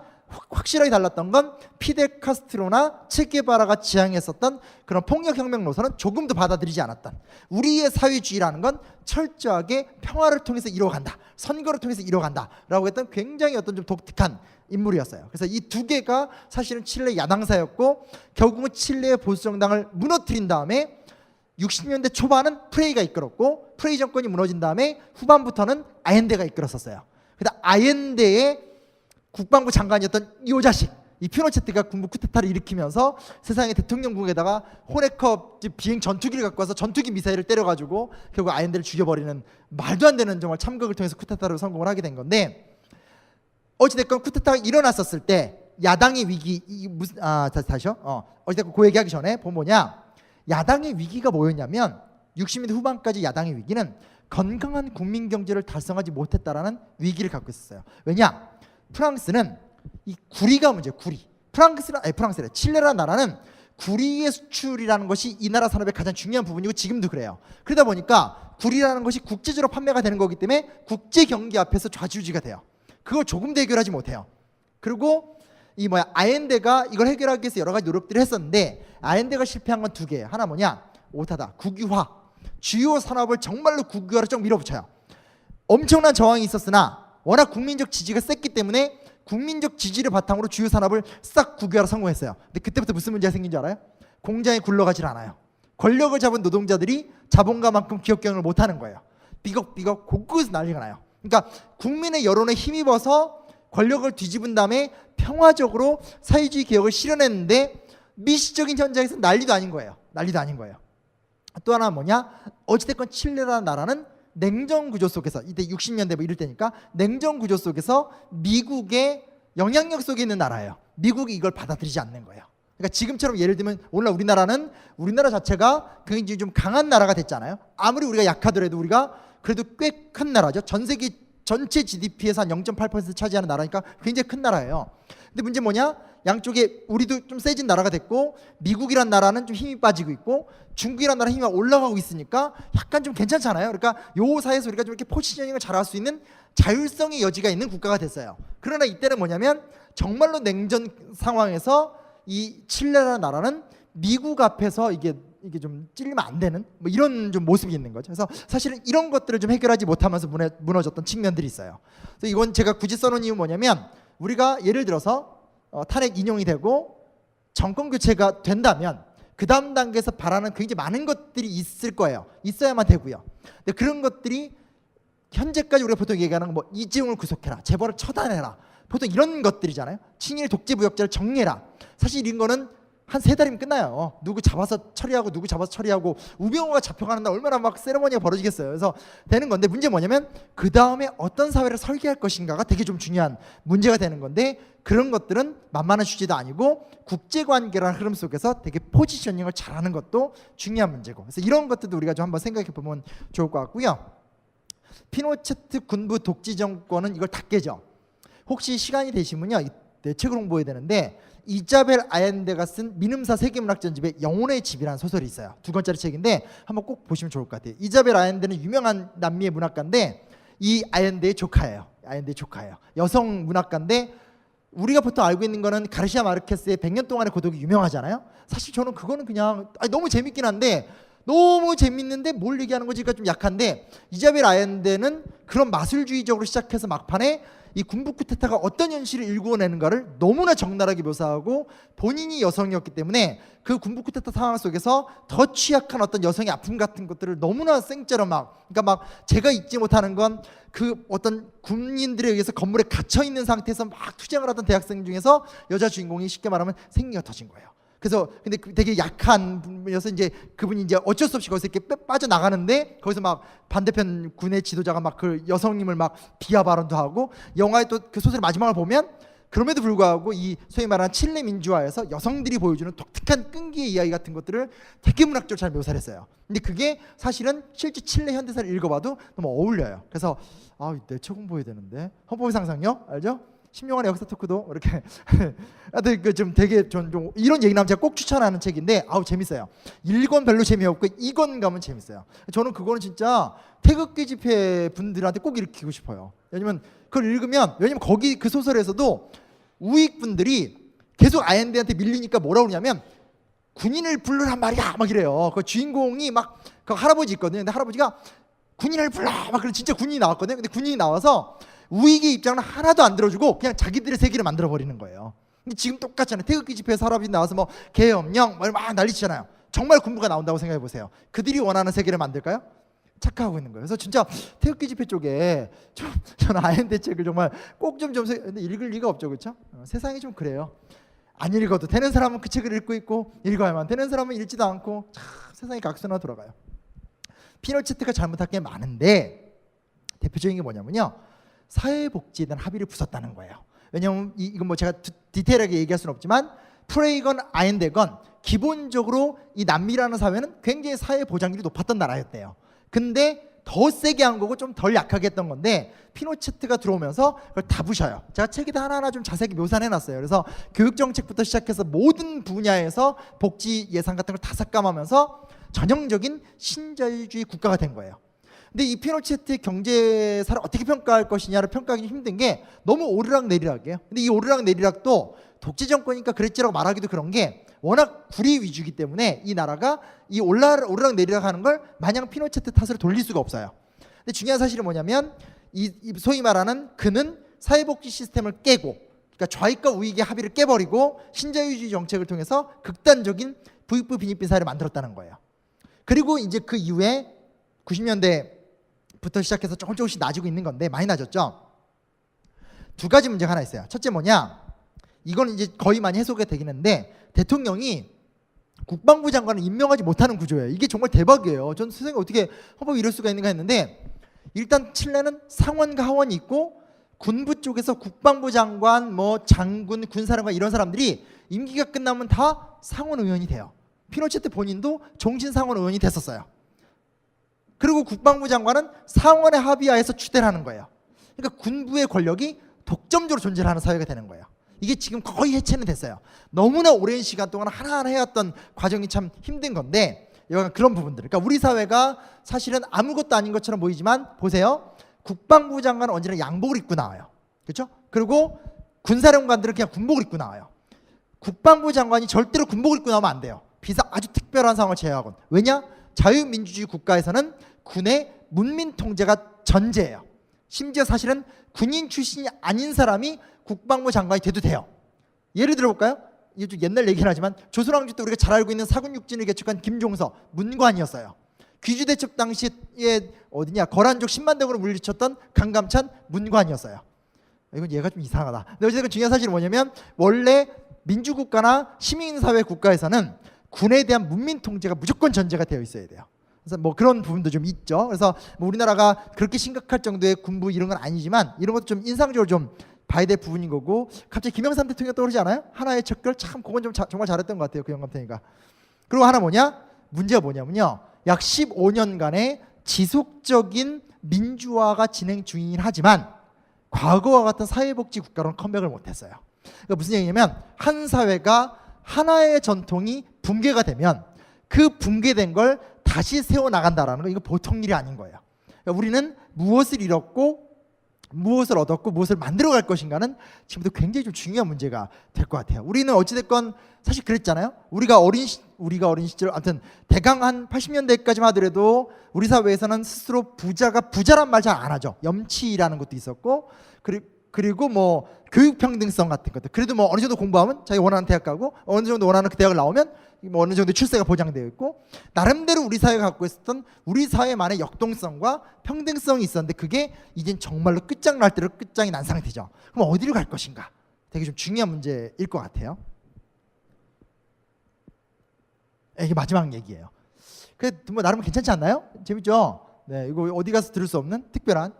확실하게 달랐던 건, 피델 카스트로나 체게바라가 지향했었던 그런 폭력혁명 노선은 조금 더 받아들이지 않았던, 우리의 사회주의라는 건 철저하게 평화를 통해서 이루어간다, 선거를 통해서 이루어간다 라고 했던 굉장히 어떤 좀 독특한 인물이었어요. 그래서 이 두 개가 사실은 칠레 야당사였고, 결국은 칠레의 보수정당을 무너뜨린 다음에 60년대 초반은 프레이가 이끌었고, 프레이 정권이 무너진 다음에 후반부터는 아엔데가 이끌었었어요. 그다음 아엔데의 국방부 장관이었던 이 자식, 이 피노체트가 군부 쿠데타를 일으키면서 세상의 대통령궁에다가 호네커 비행 전투기를 갖고 와서 전투기 미사일을 때려가지고 결국 아엔데를 죽여버리는 말도 안 되는 정말 참극을 통해서 쿠데타를 성공을 하게 된 건데, 어찌됐건 쿠데타가 일어났었을 때 야당의 위기, 다시요? 어찌됐건 그 얘기하기 전에 보면 뭐냐, 야당의 위기가 뭐였냐면 60년대 후반까지 야당의 위기는 건강한 국민 경제를 달성하지 못했다라는 위기를 갖고 있었어요. 왜냐? 프랑스는 이 구리가 문제예요. 구리. 프랑스래. 칠레라는 나라는 구리의 수출이라는 것이 이 나라 산업의 가장 중요한 부분이고 지금도 그래요. 그러다 보니까 구리라는 것이 국제적으로 판매가 되는 거기 때문에 국제 경기 앞에서 좌지우지가 돼요. 그걸 조금도 해결하지 못해요. 그리고 아엔데가 이걸 해결하기 위해서 여러 가지 노력들을 했었는데, 아엔데가 실패한 건 두 개예요. 하나 뭐냐? 오타다. 국유화. 주요 산업을 정말로 국유화로 좀 밀어붙여요. 엄청난 저항이 있었으나 워낙 국민적 지지가 셌기 때문에 국민적 지지를 바탕으로 주요 산업을 싹 국유화로 성공했어요. 근데 그때부터 무슨 문제가 생긴 줄 알아요? 공장이 굴러가질 않아요. 권력을 잡은 노동자들이 자본가만큼 기업 경영을 못하는 거예요. 삐걱삐걱 곳곳에서 난리가 나요. 그러니까 국민의 여론에 힘입어서 권력을 뒤집은 다음에 평화적으로 사회주의 개혁을 실현했는데 미시적인 현장에서 난리도 아닌 거예요. 또 하나 뭐냐? 어찌됐건 칠레라는 나라는 냉전 구조 속에서, 이때 60년대 이럴 때니까 냉전 구조 속에서 미국의 영향력 속에 있는 나라예요. 미국이 이걸 받아들이지 않는 거예요. 그러니까 지금처럼 예를 들면 오늘날 우리나라 자체가 굉장히 좀 강한 나라가 됐잖아요. 아무리 우리가 약하더라도 우리가 그래도 꽤 큰 나라죠. 전 세계 전체 GDP에서 한 0.8% 차지하는 나라니까 굉장히 큰 나라예요. 근데 문제 뭐냐? 양쪽에 우리도 좀 세진 나라가 됐고 미국이란 나라는 좀 힘이 빠지고 있고 중국이란 나라 힘이 올라가고 있으니까 약간 좀 괜찮잖아요. 그러니까 요 사이에서 우리가 좀 이렇게 포지셔닝을 잘할 수 있는 자율성의 여지가 있는 국가가 됐어요. 그러나 이때는 뭐냐면 정말로 냉전 상황에서 이 칠레라는 나라는 미국 앞에서 이게 좀 찔리면 안 되는 이런 좀 모습이 있는 거죠. 그래서 사실은 이런 것들을 좀 해결하지 못하면서 무너졌던 측면들이 있어요. 그래서 이건 제가 굳이 써놓은 이유는 뭐냐면, 우리가 예를 들어서 탄핵 인용이 되고 정권 교체가 된다면 그 다음 단계에서 바라는 굉장히 많은 것들이 있을 거예요. 있어야만 되고요. 근데 그런 것들이 현재까지 우리가 보통 얘기하는 거 이재용을 구속해라, 재벌을 처단해라, 보통 이런 것들이잖아요. 친일 독재 부역자를 정리해라. 사실 이런 거는 한 3달이면 끝나요. 누구 잡아서 처리하고 우병우가 잡혀가는 날 얼마나 막 세레머니가 벌어지겠어요. 그래서 되는 건데, 문제 뭐냐면 그 다음에 어떤 사회를 설계할 것인가가 되게 좀 중요한 문제가 되는 건데, 그런 것들은 만만한 주제도 아니고 국제관계라는 흐름 속에서 되게 포지셔닝을 잘하는 것도 중요한 문제고, 그래서 이런 것들도 우리가 좀 한번 생각해 보면 좋을 것 같고요. 피노체트 군부 독재 정권은 이걸 다 깨죠. 혹시 시간이 되시면요, 내 책을 홍보해야 되는데, 이자벨 아엔데가 쓴 민음사 세계문학 전집에 영혼의 집이라는 소설이 있어요. 2권짜리 책인데 한번 꼭 보시면 좋을 것 같아요. 이자벨 아엔데는 유명한 남미의 문학가인데 이 아엔데의 조카예요. 여성 문학가인데, 우리가 보통 알고 있는 거는 가르시아 마르케스의 100년 동안의 고독이 유명하잖아요. 사실 저는 그거는 그냥 너무 재밌긴 한데, 너무 재밌는데 뭘 얘기하는 거지가 좀 약한데, 이자벨 아엔데는 그런 마술주의적으로 시작해서 막판에 이 군부 쿠데타가 어떤 현실을 일구어내는가를 너무나 적나라하게 묘사하고, 본인이 여성이었기 때문에 그 군부 쿠데타 상황 속에서 더 취약한 어떤 여성의 아픔 같은 것들을 너무나 생짜로 그러니까 제가 잊지 못하는 건 그 어떤 군인들에 의해서 건물에 갇혀 있는 상태에서 막 투쟁을 하던 대학생 중에서 여자 주인공이 쉽게 말하면 생리가 터진 거예요. 그래서 근데 되게 약한 분이어서 이제 그분이 이제 어쩔 수 없이 거기서 이렇게 빠져나가는데, 거기서 막 반대편 군의 지도자가 막 그 여성님을 막 비하 발언도 하고, 영화의 또 그 소설의 마지막을 보면 그럼에도 불구하고 이 소위 말하는 칠레 민주화에서 여성들이 보여주는 독특한 끈기의 이야기 같은 것들을 되게 문학적으로 잘 묘사를 했어요. 근데 그게 사실은 실제 칠레 현대사를 읽어봐도 너무 어울려요. 그래서 내 책 홍보해야 되는데, 헌법의 상상력 알죠? 10년간의 역사 토크도 이렇게 하여튼 좀 되게 좀 이런 얘기 나오면 제가 꼭 추천하는 책인데, 재밌어요. 1권 별로 재미없고 2권 가면 재밌어요. 저는 그거는 진짜 태극기 집회 분들한테 꼭 읽히고 싶어요. 왜냐면 그걸 읽으면, 거기 그 소설에서도 우익분들이 계속 아엔데한테 밀리니까 뭐라고 그러냐면, 군인을 부르란 말이야 막 이래요. 그 주인공이 그 할아버지 있거든요. 근데 할아버지가 군인을 불러 막 그래, 진짜 군인이 나왔거든요. 근데 군인이 나와서 우익의 입장은 하나도 안 들어주고 그냥 자기들의 세계를 만들어 버리는 거예요. 근데 지금 똑같잖아요. 태극기 집회에서 할아버지 나와서 계엄령 막 난리치잖아요. 정말 군부가 나온다고 생각해 보세요. 그들이 원하는 세계를 만들까요? 착각하고 있는 거예요. 그래서 진짜 태극기 집회 쪽에 저는 아엔데 책을 정말 꼭 좀 읽을 리가 없죠, 그렇죠? 세상이 좀 그래요. 안 읽어도 되는 사람은 그 책을 읽고 있고 읽어야만 되는 사람은 읽지도 않고 참 세상이 각서나 돌아가요. 피노체트가 잘못한 게 많은데 대표적인 게 뭐냐면요. 사회복지에 대한 합의를 부쉈다는 거예요. 왜냐하면 이건 뭐 제가 디테일하게 얘기할 수는 없지만 프레이건 아인데건 기본적으로 이 남미라는 사회는 굉장히 사회 보장률이 높았던 나라였대요. 근데 더 세게 한 거고 좀 덜 약하게 했던 건데 피노체트가 들어오면서 그걸 다 부셔요. 제가 책에다 하나하나 좀 자세히 묘사해 놨어요. 그래서 교육정책부터 시작해서 모든 분야에서 복지 예산 같은 걸 다 삭감하면서 전형적인 신자유주의 국가가 된 거예요. 근데 이 피노체트의 경제사를 어떻게 평가할 것이냐를 평가하기 힘든 게 너무 오르락내리락이에요. 근데 이 오르락내리락도 독재 정권이니까 그랬지라고 말하기도 그런 게 워낙 구리 위주이기 때문에 이 나라가 이 오르락내리락 하는 걸 마냥 피노체트 탓으로 돌릴 수가 없어요. 근데 중요한 사실은 뭐냐면 이 소위 말하는 그는 사회복지 시스템을 깨고 그러니까 좌익과 우익의 합의를 깨버리고 신자유주의 정책을 통해서 극단적인 부익부 빈익빈 사회를 만들었다는 거예요. 그리고 이제 그 이후에 90년대부터 시작해서 조금씩 나아지고 있는 건데 많이 나아졌죠. 두 가지 문제가 하나 있어요. 첫째 뭐냐? 이건 이제 거의 많이 해소가 되긴 했는데 대통령이 국방부 장관을 임명하지 못하는 구조예요. 이게 정말 대박이에요. 전 세상에 어떻게 헌법이 이럴 수가 있는가 했는데 일단 칠레는 상원과 하원이 있고 군부 쪽에서 국방부 장관, 뭐 장군, 군사령관 이런 사람들이 임기가 끝나면 다 상원 의원이 돼요. 피노체트 본인도 종신 상원 의원이 됐었어요. 그리고 국방부 장관은 상원의 합의하에서 추대를 하는 거예요. 그러니까 군부의 권력이 독점적으로 존재하는 사회가 되는 거예요. 이게 지금 거의 해체는 됐어요. 너무나 오랜 시간 동안 하나하나 해왔던 과정이 참 힘든 건데 약간 그런 부분들. 그러니까 우리 사회가 사실은 아무것도 아닌 것처럼 보이지만 보세요. 국방부 장관은 언제나 양복을 입고 나와요. 그렇죠? 그리고 군사령관들은 그냥 군복을 입고 나와요. 국방부 장관이 절대로 군복을 입고 나오면 안 돼요. 아주 특별한 상황을 제외하곤. 왜냐? 자유민주주의 국가에서는 군의 문민 통제가 전제예요. 심지어 사실은 군인 출신이 아닌 사람이 국방부 장관이 돼도 돼요. 예를 들어볼까요? 이게 좀 옛날 얘기긴 하지만 조선왕조 때 우리가 잘 알고 있는 사군육진을 개척한 김종서 문관이었어요. 귀주대첩 당시에 어디냐 거란족 10만 대군을 물리쳤던 강감찬 문관이었어요. 이건 얘가 좀 이상하다. 근데 어쨌든 중요한 사실은 뭐냐면 원래 민주국가나 시민사회 국가에서는 군에 대한 문민 통제가 무조건 전제가 되어 있어야 돼요. 그래서 뭐 그런 부분도 좀 있죠. 그래서 뭐 우리나라가 그렇게 심각할 정도의 군부 이런 건 아니지만 이런 것도 좀 인상적으로 좀 봐야 될 부분인 거고 갑자기 김영삼 대통령 떠오르지 않아요? 하나의 척결 참 그건 좀 정말 잘했던 것 같아요. 그 영감탱이가. 그리고 하나 뭐냐? 문제가 뭐냐면요. 약 15년간의 지속적인 민주화가 진행 중이긴 하지만 과거와 같은 사회복지 국가로는 컴백을 못했어요. 그러니까 무슨 얘기냐면 한 사회가 하나의 전통이 붕괴가 되면 그 붕괴된 걸 다시 세워나간다라는 거 이거 보통 일이 아닌 거예요. 그러니까 우리는 무엇을 잃었고 무엇을 얻었고 무엇을 만들어갈 것인가는 지금부터 굉장히 좀 중요한 문제가 될 것 같아요. 우리는 어찌됐건 사실 그랬잖아요. 우리가 어린 시절 아무튼 대강 한 80년대까지만 하더라도 우리 사회에서는 스스로 부자가 부자란 말 잘 안 하죠. 염치라는 것도 있었고 그리고 뭐 교육 평등성 같은 것들. 그래도 뭐 어느 정도 공부하면 자기 원하는 대학 가고 어느 정도 원하는 그 대학을 나오면 뭐 어느 정도 출세가 보장되어 있고 나름대로 우리 사회가 갖고 있었던 우리 사회만의 역동성과 평등성이 있었는데 그게 이젠 정말로 끝장날 대로 끝장이 난 상태죠. 그럼 어디로 갈 것인가? 되게 좀 중요한 문제일 것 같아요. 이게 마지막 얘기예요. 그래 뭐 나름 괜찮지 않나요? 재밌죠? 네, 이거 어디 가서 들을 수 없는 특별한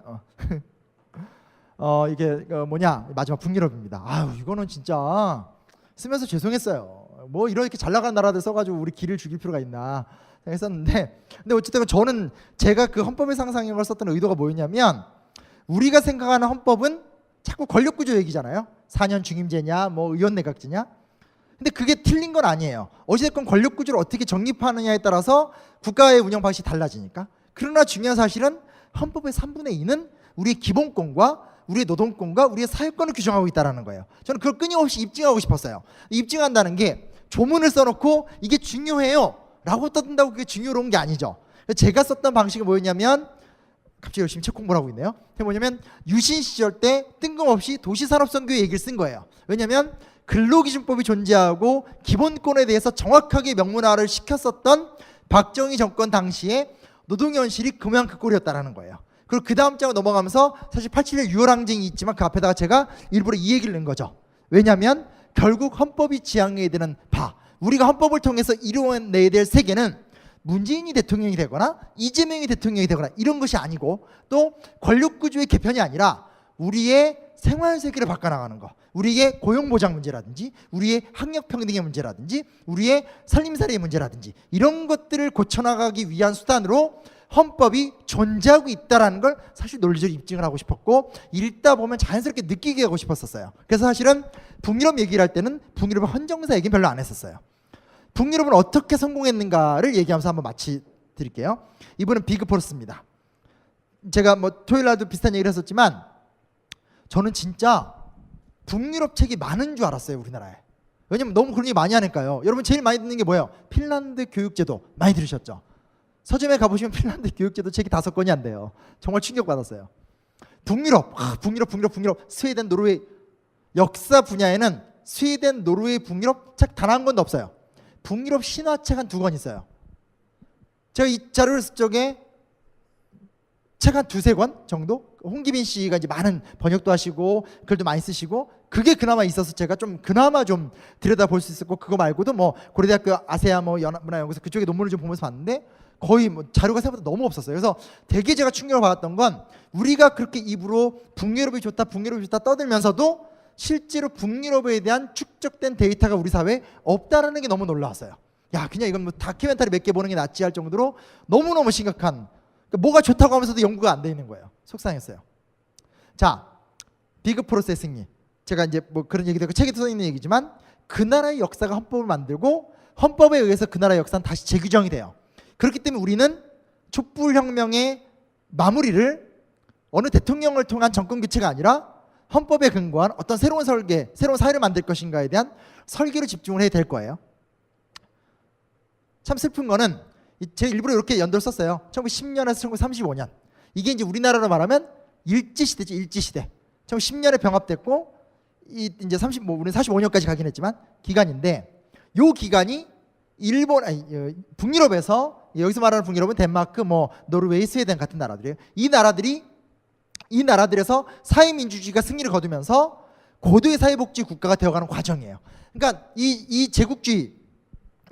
이게 뭐냐 마지막 북유럽입니다. 아유 이거는 진짜 쓰면서 죄송했어요. 뭐 이렇게 잘 나가는 나라들 써가지고 우리 길을 죽일 필요가 있나 했었는데 근데 어쨌든 저는 제가 그 헌법의 상상인 걸 썼던 의도가 뭐였냐면 우리가 생각하는 헌법은 자꾸 권력구조 얘기잖아요. 4년 중임제냐 뭐 의원내각제냐 근데 그게 틀린 건 아니에요. 어찌됐건 권력구조를 어떻게 정립하느냐에 따라서 국가의 운영 방식이 달라지니까. 그러나 중요한 사실은 헌법의 3분의 2는 우리의 기본권과 우리의 노동권과 우리의 사회권을 규정하고 있다는 거예요. 저는 그걸 끊임없이 입증하고 싶었어요. 입증한다는 게 조문을 써놓고 이게 중요해요 라고 떠든다고 그게 중요로운 게 아니죠. 제가 썼던 방식이 뭐였냐면 갑자기 열심히 책 공부를 하고 있네요. 그게 뭐냐면 유신 시절 때 뜬금없이 도시산업선교 얘기를 쓴 거예요. 왜냐하면 근로기준법이 존재하고 기본권에 대해서 정확하게 명문화를 시켰었던 박정희 정권 당시에 노동현실이 그만큼 꼴이었다는 거예요. 그리고 그 다음 장으로 넘어가면서 사실 87년 6월 항쟁이 있지만 그 앞에다가 제가 일부러 이 얘기를 넣은 거죠. 왜냐하면 결국 헌법이 지향해야 되는 바, 우리가 헌법을 통해서 이루어내야 될 세계는 문재인이 대통령이 되거나 이재명이 대통령이 되거나 이런 것이 아니고, 또 권력구조의 개편이 아니라 우리의 생활세계를 바꿔나가는 것, 우리의 고용보장 문제라든지 우리의 학력평등의 문제라든지 우리의 살림살이의 문제라든지 이런 것들을 고쳐나가기 위한 수단으로 헌법이 존재하고 있다는 걸 사실 논리적으로 입증을 하고 싶었고, 읽다 보면 자연스럽게 느끼게 하고 싶었었어요. 그래서 사실은 북유럽 얘기를 할 때는 북유럽의 헌정사 얘기는 별로 안 했었어요. 북유럽은 어떻게 성공했는가를 얘기하면서 한번 마치 드릴게요. 이분은 비그포르스입니다. 제가 뭐 토요일 날도 비슷한 얘기를 했었지만 저는 진짜 북유럽 책이 많은 줄 알았어요, 우리나라에. 왜냐면 너무 그런 얘기 많이 하니까요. 여러분 제일 많이 듣는 게 뭐예요? 핀란드 교육제도 많이 들으셨죠? 서점에 가보시면 핀란드 교육제도 책이 5권이 안 돼요. 정말 충격받았어요. 북유럽, 북유럽, 스웨덴, 노르웨이. 역사 분야에는 스웨덴, 노르웨이, 북유럽 책 단 한 권도 없어요. 북유럽 신화책 한 2권 있어요. 제가 이 자료를 쓸 적에 책 한 2-3권 정도? 홍기빈 씨가 이제 많은 번역도 하시고 글도 많이 쓰시고, 그게 그나마 있어서 제가 좀 그나마 좀 들여다볼 수 있었고, 그거 말고도 뭐 고려대학교 아세아 뭐 연합문화연구소 그쪽에 논문을 좀 보면서 봤는데 거의 뭐 자료가 생각보다 너무 없었어요. 그래서 되게 제가 충격을 받았던 건, 우리가 그렇게 입으로 북유럽이 좋다 떠들면서도 실제로 북유럽에 대한 축적된 데이터가 우리 사회에 없다라는 게 너무 놀라웠어요. 야, 그냥 이건 뭐 다큐멘터리 몇 개 보는 게 낫지 할 정도로 너무너무 심각한, 그러니까 뭐가 좋다고 하면서도 연구가 안 돼 있는 거예요. 속상했어요. 자, 비그포르스의 승리. 제가 이제 뭐 그런 얘기도 있고 책에도 써 있는 얘기지만, 그 나라의 역사가 헌법을 만들고 헌법에 의해서 그 나라의 역사는 다시 재규정이 돼요. 그렇기 때문에 우리는 촛불혁명의 마무리를 어느 대통령을 통한 정권 교체가 아니라 헌법에 근거한 어떤 새로운 설계, 새로운 사회를 만들 것인가에 대한 설계로 집중을 해야 될 거예요. 참 슬픈 거는 제가 일부러 이렇게 연도를 썼어요. 1910년에서 1935년. 이게 이제 우리나라로 말하면 일제시대죠, 일제시대. 1910년에 병합됐고 이제 우리는 45년까지 가긴 했지만 기간인데, 요 기간이 북유럽에서, 여기서 말하는 북유럽은 덴마크, 뭐 노르웨이, 스웨덴 같은 나라들이에요. 이 나라들에서 사회민주주의가 승리를 거두면서 고도의 사회복지 국가가 되어가는 과정이에요. 그러니까 이 제국주의,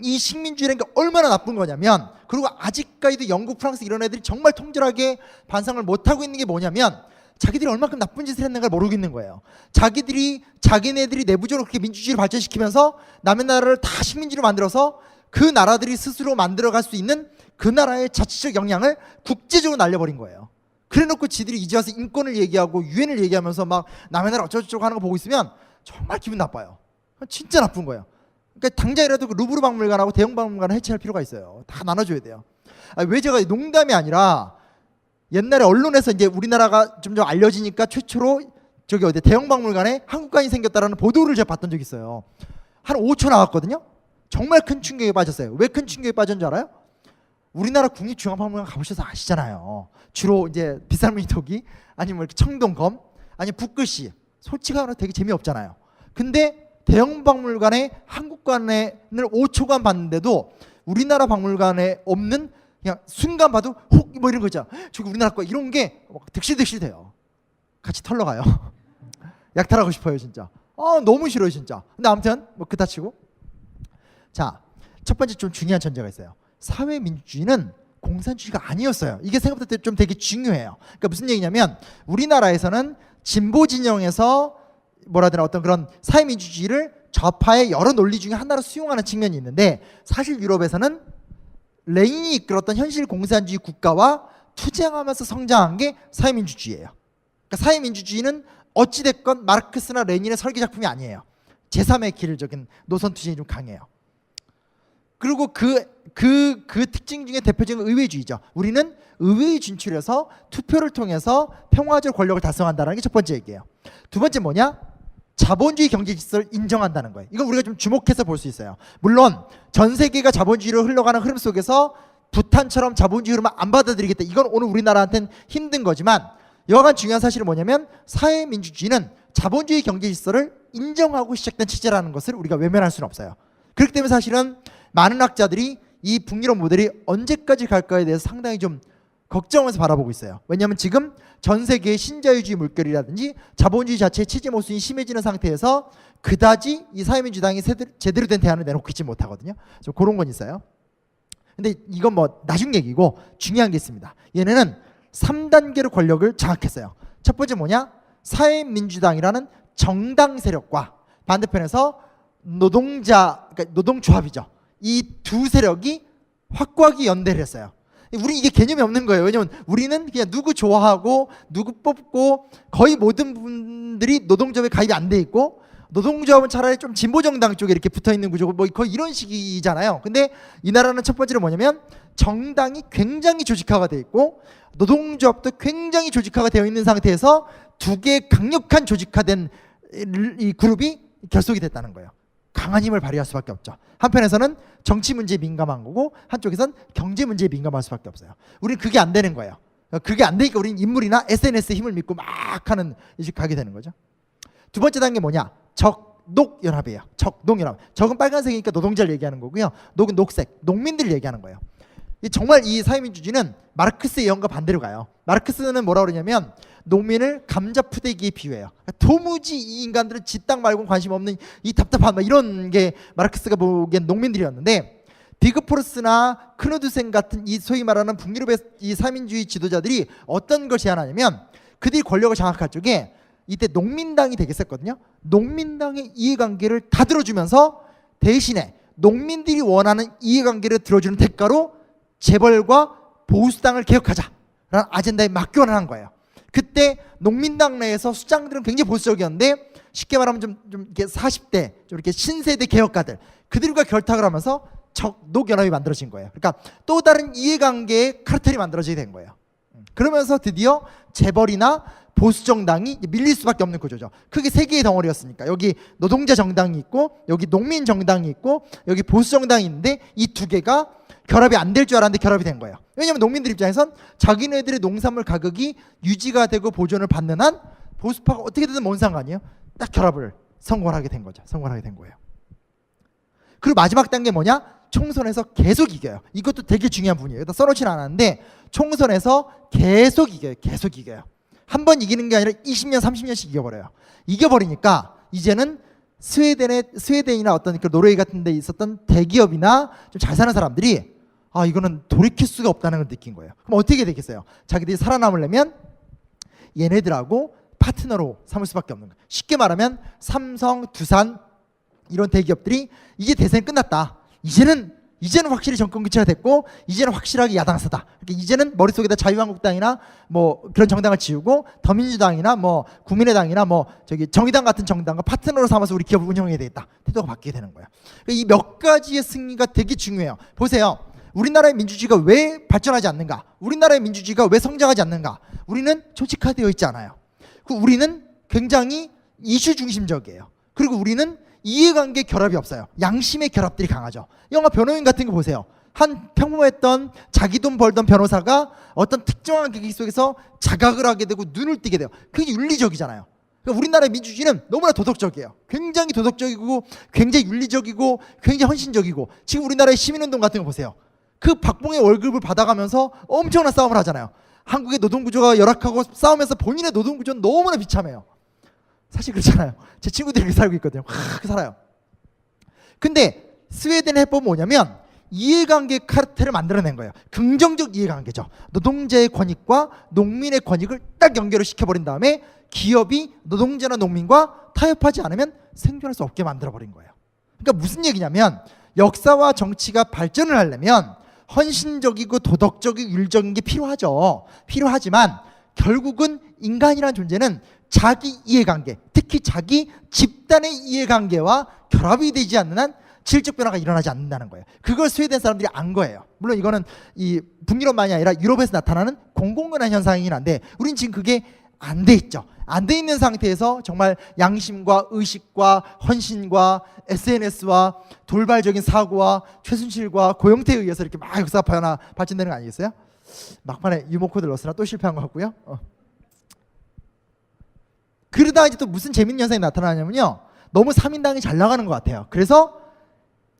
이 식민주의라는 게 얼마나 나쁜 거냐면, 그리고 아직까지도 영국, 프랑스 이런 애들이 정말 통절하게 반성을 못하고 있는 게 뭐냐면, 자기들이 얼마큼 나쁜 짓을 했는가를 모르고 있는 거예요. 자기네들이 내부적으로 그렇게 민주주의를 발전시키면서 남의 나라를 다 식민지로 만들어서 그 나라들이 스스로 만들어갈 수 있는 그 나라의 자치적 역량을 국제적으로 날려버린 거예요. 그래놓고 지들이 이제 와서 인권을 얘기하고 유엔을 얘기하면서 막 남의 나라 어쩌고저쩌고 하는 거 보고 있으면 정말 기분 나빠요. 진짜 나쁜 거예요. 그러니까 당장이라도 그 루브르 박물관하고 대형 박물관을 해체할 필요가 있어요. 다 나눠줘야 돼요. 왜 제가 농담이 아니라, 옛날에 언론에서 이제 우리나라가 좀 알려지니까 최초로 대형 박물관에 한국관이 생겼다라는 보도를 제가 봤던 적이 있어요. 한 5초 나왔거든요. 정말 큰 충격에 빠졌어요. 왜 큰 충격에 빠졌는지 알아요? 우리나라 국립중앙박물관 가보셔서 아시잖아요. 주로 이제 비살무늬토기, 아니면 이렇게 청동검, 아니면 붓글씨, 솔직히 말하면 되게 재미없잖아요. 근데 대형 박물관에 한국관을 5초간 봤는데도 우리나라 박물관에 없는, 그냥 순간 봐도 혹 뭐 이런 거 있잖아. 저기 우리나라 거, 이런 게 득실득실 돼요. 같이 털러 가요. 약탈하고 싶어요 진짜. 너무 싫어요 진짜. 근데 아무튼 뭐 그다 치고, 자, 첫 번째 좀 중요한 전제가 있어요. 사회민주주의는 공산주의가 아니었어요. 이게 생각보다 좀 되게 중요해요. 그러니까 무슨 얘기냐면, 우리나라에서는 진보 진영에서 뭐라 되나 어떤 그런 사회민주주의를 좌파의 여러 논리 중에 하나로 수용하는 측면이 있는데, 사실 유럽에서는 레닌이 이끌었던 현실 공산주의 국가와 투쟁하면서 성장한 게 사회민주주의예요. 그러니까 사회민주주의는 어찌됐건 마르크스나 레닌의 설계 작품이 아니에요. 제3의 길적인 노선 투쟁이 좀 강해요. 그리고 그 특징 중에 대표적인 의회주의죠. 우리는 의회에 진출해서 투표를 통해서 평화적 권력을 달성한다는 게 첫 번째 얘기예요. 두 번째 뭐냐? 자본주의 경제 질서를 인정한다는 거예요. 이건 우리가 좀 주목해서 볼 수 있어요. 물론 전 세계가 자본주의로 흘러가는 흐름 속에서 부탄처럼 자본주의 흐름을 안 받아들이겠다, 이건 오늘 우리나라한테는 힘든 거지만, 여하간 중요한 사실은 뭐냐면, 사회민주주의는 자본주의 경제 질서를 인정하고 시작된 체제라는 것을 우리가 외면할 수는 없어요. 그렇기 때문에 사실은 많은 학자들이 이 북유럽 모델이 언제까지 갈까에 대해서 상당히 좀 걱정하면서 바라보고 있어요. 왜냐하면 지금 전 세계의 신자유주의 물결이라든지 자본주의 자체의 체제 모순이 심해지는 상태에서 그다지 이 사회민주당이 제대로 된 대안을 내놓고 있지 못하거든요. 그래서 그런 건 있어요. 근데 이건 뭐 나중 얘기고 중요한 게 있습니다. 얘네는 3단계로 권력을 장악했어요. 첫 번째 뭐냐? 사회민주당이라는 정당 세력과 반대편에서 그러니까 노동조합이죠. 이 두 세력이 확고하게 연대를 했어요. 우리 이게 개념이 없는 거예요. 왜냐면 우리는 그냥 누구 좋아하고 누구 뽑고 거의 모든 분들이 노동조합에 가입이 안 돼 있고 노동조합은 차라리 좀 진보정당 쪽에 이렇게 붙어있는 구조고 뭐 거의 이런 식이잖아요. 근데 이 나라는 첫 번째로 뭐냐면 정당이 굉장히 조직화가 돼 있고 노동조합도 굉장히 조직화가 되어 있는 상태에서 두 개의 강력한 조직화된 이 그룹이 결속이 됐다는 거예요. 강한 힘을 발휘할 수밖에 없죠. 한편에서는 정치 문제에 민감한 거고 한쪽에선 경제 문제에 민감할 수밖에 없어요. 우리는 그게 안 되는 거예요. 그게 안 되니까 우리는 인물이나 SNS의 힘을 믿고 막 하는 이식 가게 되는 거죠. 두 번째 단계 뭐냐? 적녹연합이에요. 적녹연합. 적은 빨간색이니까 노동자를 얘기하는 거고요. 녹은 녹색, 농민들을 얘기하는 거예요. 정말 이 사회민주주의는 마르크스의 예언과 반대로 가요. 마르크스는 뭐라고 그러냐면 농민을 감자푸대기에 비유해요. 도무지 이 인간들은 지 땅 말고는 관심 없는 이 답답한 이런 게 마르크스가 보기엔 농민들이었는데 비그포르스나 크누드센 같은 이 소위 말하는 북유럽의 이 사회민주주의 지도자들이 어떤 걸 제안하냐면 그들이 권력을 장악할 쪽에 이때 농민당이 되게 셌거든요. 농민당의 이해관계를 다 들어주면서 대신에 농민들이 원하는 이해관계를 들어주는 대가로 재벌과 보수당을 개혁하자라는 아젠다에 맞교환을 한 거예요. 그때 농민당 내에서 수장들은 굉장히 보수적이었는데 쉽게 말하면 좀 이렇게 40대 좀 이렇게 신세대 개혁가들 그들과 결탁을 하면서 적녹연합이 만들어진 거예요. 그러니까 또 다른 이해관계의 카르텔이 만들어지게 된 거예요. 그러면서 드디어 재벌이나 보수 정당이 밀릴 수밖에 없는 구조죠. 크게 세 개의 덩어리였으니까 여기 노동자 정당이 있고 여기 농민 정당이 있고 여기 보수 정당이 있는데 이 두 개가 결합이 안 될 줄 알았는데 결합이 된 거예요. 왜냐하면 농민들 입장에선 자기네들의 농산물 가격이 유지가 되고 보존을 받는 한 보수파가 어떻게든 뭔 상관이에요? 딱 결합을 성공하게 된 거죠. 성공하게 된 거예요. 그리고 마지막 단계 뭐냐? 총선에서 계속 이겨요. 이것도 되게 중요한 부분이에요. 일단 써놓진 않았는데 총선에서 계속 이겨요. 계속 이겨요. 한 번 이기는 게 아니라 20년, 30년씩 이겨버려요. 이겨버리니까 이제는 스웨덴이나 어떤 그 노르웨이 같은 데 있었던 대기업이나 좀 잘 사는 사람들이 아 이거는 돌이킬 수가 없다는 걸 느낀 거예요. 그럼 어떻게 되겠어요? 자기들이 살아남으려면 얘네들하고 파트너로 삼을 수밖에 없는 거예요. 쉽게 말하면 삼성, 두산 이런 대기업들이 이제 대선이 끝났다. 이제는 확실히 정권 교체가 됐고 이제는 확실하게 야당사다. 그러니까 이제는 머릿속에다 자유한국당이나 뭐 그런 정당을 지우고 더민주당이나 뭐 국민의당이나 뭐 저기 정의당 같은 정당과 파트너로 삼아서 우리 기업을 운영해야 되겠다. 태도가 바뀌게 되는 거예요. 그러니까 이 몇 가지의 승리가 되게 중요해요. 보세요. 우리나라의 민주주의가 왜 발전하지 않는가? 우리나라의 민주주의가 왜 성장하지 않는가? 우리는 조직화되어 있지 않아요. 우리는 굉장히 이슈 중심적이에요. 그리고 우리는 이해관계 결합이 없어요. 양심의 결합들이 강하죠. 영화 변호인 같은 거 보세요. 한 평범했던 자기 돈 벌던 변호사가 어떤 특정한 계기 속에서 자각을 하게 되고 눈을 뜨게 돼요. 그게 윤리적이잖아요. 그러니까 우리나라의 민주주의는 너무나 도덕적이에요. 굉장히 도덕적이고 굉장히 윤리적이고 굉장히 헌신적이고 지금 우리나라의 시민운동 같은 거 보세요. 그 박봉의 월급을 받아가면서 엄청난 싸움을 하잖아요. 한국의 노동구조가 열악하고 싸우면서 본인의 노동구조는 너무나 비참해요. 사실 그렇잖아요. 제 친구들이 이렇게 살고 있거든요. 그렇게 살아요. 근데 스웨덴의 해법은 뭐냐면 이해관계 카르텔을 만들어낸 거예요. 긍정적 이해관계죠. 노동자의 권익과 농민의 권익을 딱 연결을 시켜버린 다음에 기업이 노동자나 농민과 타협하지 않으면 생존할 수 없게 만들어버린 거예요. 그러니까 무슨 얘기냐면 역사와 정치가 발전을 하려면 헌신적이고 도덕적이고 윤리적인 게 필요하죠. 필요하지만 결국은 인간이라는 존재는 자기 이해관계, 특히 자기 집단의 이해관계와 결합이 되지 않는 한 질적 변화가 일어나지 않는다는 거예요. 그걸 스웨덴 사람들이 안 거예요. 물론 이거는 이 북유럽만이 아니라 유럽에서 나타나는 공공근한 현상이긴 한데 우린 지금 그게 안 돼 있죠. 안 돼 있는 상태에서 정말 양심과 의식과 헌신과 SNS와 돌발적인 사고와 최순실과 고영태에 의해서 이렇게 막 역사가 변화 발전되는 거 아니겠어요? 막판에 유머 코드 넣었으나 또 실패한 것 같고요. 그러다 이제 또 무슨 재밌는 현상이 나타나냐면요. 너무 3인당이 잘 나가는 것 같아요. 그래서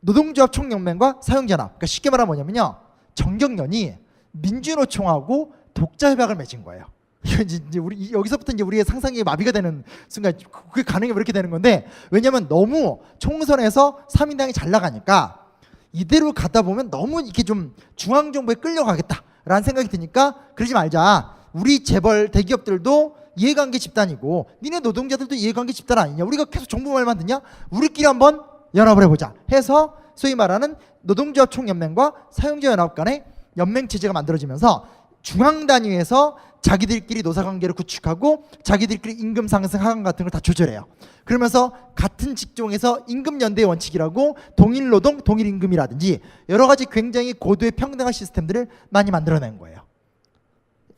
노동조합 총연맹과 사용전합, 그러니까 쉽게 말하면 뭐냐면요. 정경련이 민주노총하고 독자 협약을 맺은 거예요. 이제 우리 여기서부터 이제 우리의 상상이 마비가 되는 순간 그게 가능해 이렇게 되는 건데 왜냐하면 너무 총선에서 3인당이 잘 나가니까 이대로 가다 보면 너무 이렇게 좀 중앙 정부에 끌려가겠다라는 생각이 드니까 그러지 말자. 우리 재벌 대기업들도 이해관계 집단이고 니네 노동자들도 이해관계 집단 아니냐. 우리가 계속 정부 말만 듣냐. 우리끼리 한번 연합을 해보자 해서 소위 말하는 노동조합 총연맹과 사용자 연합 간의 연맹 체제가 만들어지면서 중앙 단위에서 자기들끼리 노사관계를 구축하고 자기들끼리 임금 상승 하강 같은 걸 다 조절해요. 그러면서 같은 직종에서 임금 연대의 원칙이라고 동일 노동 동일 임금이라든지 여러 가지 굉장히 고도의 평등한 시스템들을 많이 만들어낸 거예요.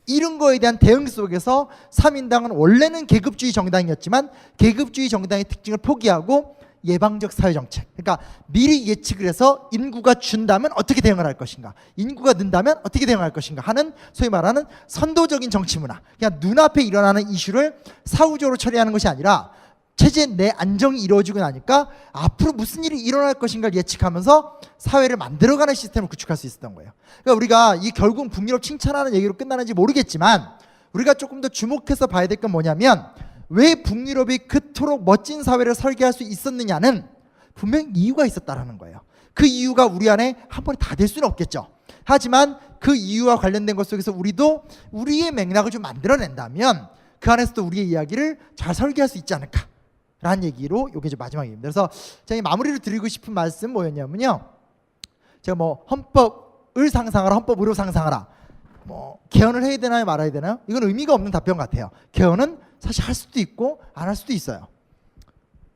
이런 거에 대한 대응 속에서 3인당은 원래는 계급주의 정당이었지만 계급주의 정당의 특징을 포기하고 예방적 사회정책, 그러니까 미리 예측을 해서 인구가 준다면 어떻게 대응을 할 것인가, 인구가 는다면 어떻게 대응할 것인가 하는 소위 말하는 선도적인 정치문화, 그냥 눈앞에 일어나는 이슈를 사후적으로 처리하는 것이 아니라 체제 내 안정이 이루어지고 나니까 앞으로 무슨 일이 일어날 것인가를 예측하면서 사회를 만들어가는 시스템을 구축할 수 있었던 거예요. 그러니까 우리가 이 결국 북유럽 칭찬하는 얘기로 끝나는지 모르겠지만 우리가 조금 더 주목해서 봐야 될 건 뭐냐면 왜 북유럽이 그토록 멋진 사회를 설계할 수 있었느냐는 분명히 이유가 있었다라는 거예요. 그 이유가 우리 안에 한 번에 다 될 수는 없겠죠. 하지만 그 이유와 관련된 것 속에서 우리도 우리의 맥락을 좀 만들어낸다면 그 안에서도 우리의 이야기를 잘 설계할 수 있지 않을까 라는 얘기로 이게 이제 마지막입니다. 그래서 제가 마무리를 드리고 싶은 말씀 뭐였냐면요, 제가 뭐 헌법을 상상하라, 헌법으로 상상하라, 뭐 개헌을 해야 되나요 말아야 되나요? 이건 의미가 없는 답변 같아요. 개헌은 사실 할 수도 있고 안 할 수도 있어요.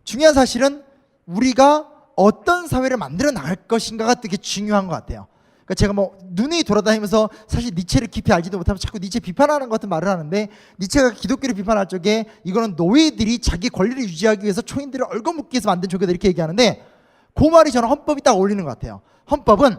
중요한 사실은 우리가 어떤 사회를 만들어 나갈 것인가가 되게 중요한 것 같아요. 그러니까 제가 뭐 눈이 돌아다니면서 사실 니체를 깊이 알지도 못하면 자꾸 니체 비판하는 것 같은 말을 하는데, 니체가 기독교를 비판할 적에 이거는 노예들이 자기 권리를 유지하기 위해서 초인들을 얽어먹기 위해서 만든 종교다 이렇게 얘기하는데, 그 말이 저는 헌법이 딱 어울리는 것 같아요. 헌법은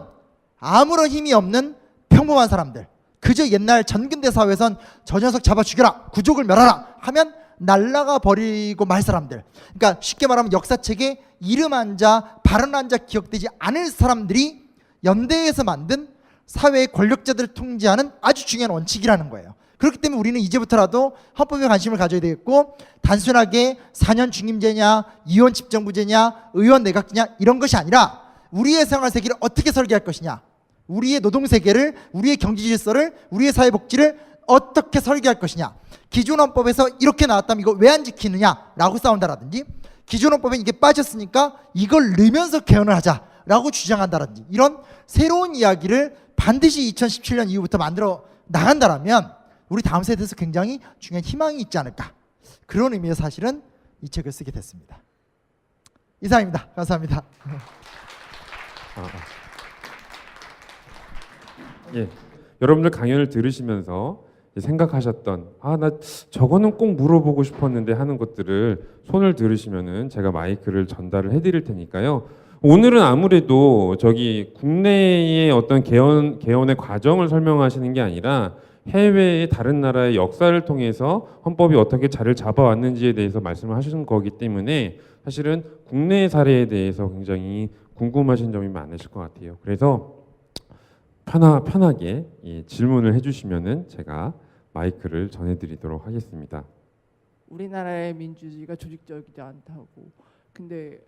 아무런 힘이 없는 평범한 사람들, 그저 옛날 전근대 사회에선 저 녀석 잡아 죽여라, 구족을 멸하라 하면 날라가 버리고 말 사람들, 그러니까 쉽게 말하면 역사책에 이름 한 자, 발언 한 자 기억되지 않을 사람들이 연대에서 만든 사회의 권력자들을 통제하는 아주 중요한 원칙이라는 거예요. 그렇기 때문에 우리는 이제부터라도 헌법에 관심을 가져야 되겠고, 단순하게 4년 중임제냐, 이원 집정부제냐, 의원 내각제냐 이런 것이 아니라 우리의 생활 세계를 어떻게 설계할 것이냐, 우리의 노동 세계를, 우리의 경제 질서를, 우리의 사회 복지를 어떻게 설계할 것이냐. 기존 헌법에서 이렇게 나왔다면 이거 왜 안 지키느냐라고 싸운다라든지, 기존 헌법에 이게 빠졌으니까 이걸 넣으면서 개헌을 하자라고 주장한다라든지, 이런 새로운 이야기를 반드시 2017년 이후부터 만들어 나간다라면 우리 다음 세대에서 굉장히 중요한 희망이 있지 않을까, 그런 의미에서 사실은 이 책을 쓰게 됐습니다. 이상입니다. 감사합니다. 예, 여러분들 강연을 들으시면서 생각하셨던 나 저거는 꼭 물어보고 싶었는데 하는 것들을 손을 들으시면은 제가 마이크를 전달을 해드릴 테니까요. 오늘은 아무래도 저기 국내의 어떤 개헌의 과정을 설명하시는 게 아니라 해외의 다른 나라의 역사를 통해서 헌법이 어떻게 자리를 잡아왔는지에 대해서 말씀을 하시는 거기 때문에 사실은 국내 사례에 대해서 굉장히 궁금하신 점이 많으실 것 같아요. 그래서 편하게 질문을 해주시면은 제가 마이크를 전해드리도록 하겠습니다. 우리나라의 민주주의가 조직적이지 않다고. 근데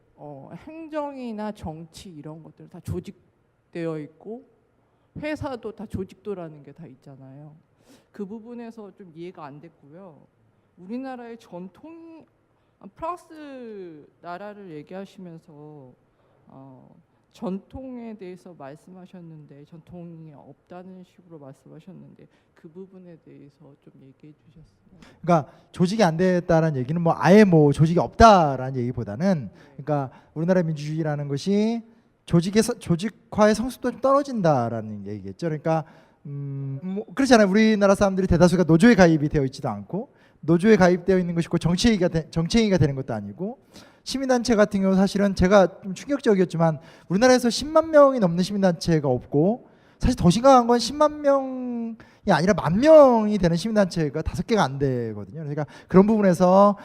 행정이나 정치 이런 것들 다 조직되어 있고 회사도 다 조직도라는 게 다 있잖아요. 그 부분에서 좀 이해가 안 됐고요. 우리나라의 전통이, 프랑스 나라를 얘기하시면서 전통에 대해서 말씀하셨는데 전통이 없다는 식으로 말씀하셨는데 그 부분에 대해서 좀 얘기해 주셨어요. 그러니까 조직이 안 됐다는 얘기는 뭐 아예 뭐 조직이 없다라는 얘기보다는, 그러니까 우리나라 민주주의라는 것이 조직화의 성숙도가 좀 떨어진다라는 얘기겠죠. 그러니까 뭐 그렇잖아요. 우리나라 사람들이 대다수가 노조에 가입이 되어 있지도 않고, 노조에 가입되어 있는 것이 고 정치행위가 되는 것도 아니고, 시민단체 같은 경우 사실은 제가 좀 충격적이었지만 우리나라에서 10만 명이 넘는 시민단체가 없고, 사실 더 심각한 건 10만 명이 아니라 10,000명이 되는 시민단체가 5개가 안 되거든요. 그러니까 그런 부분에서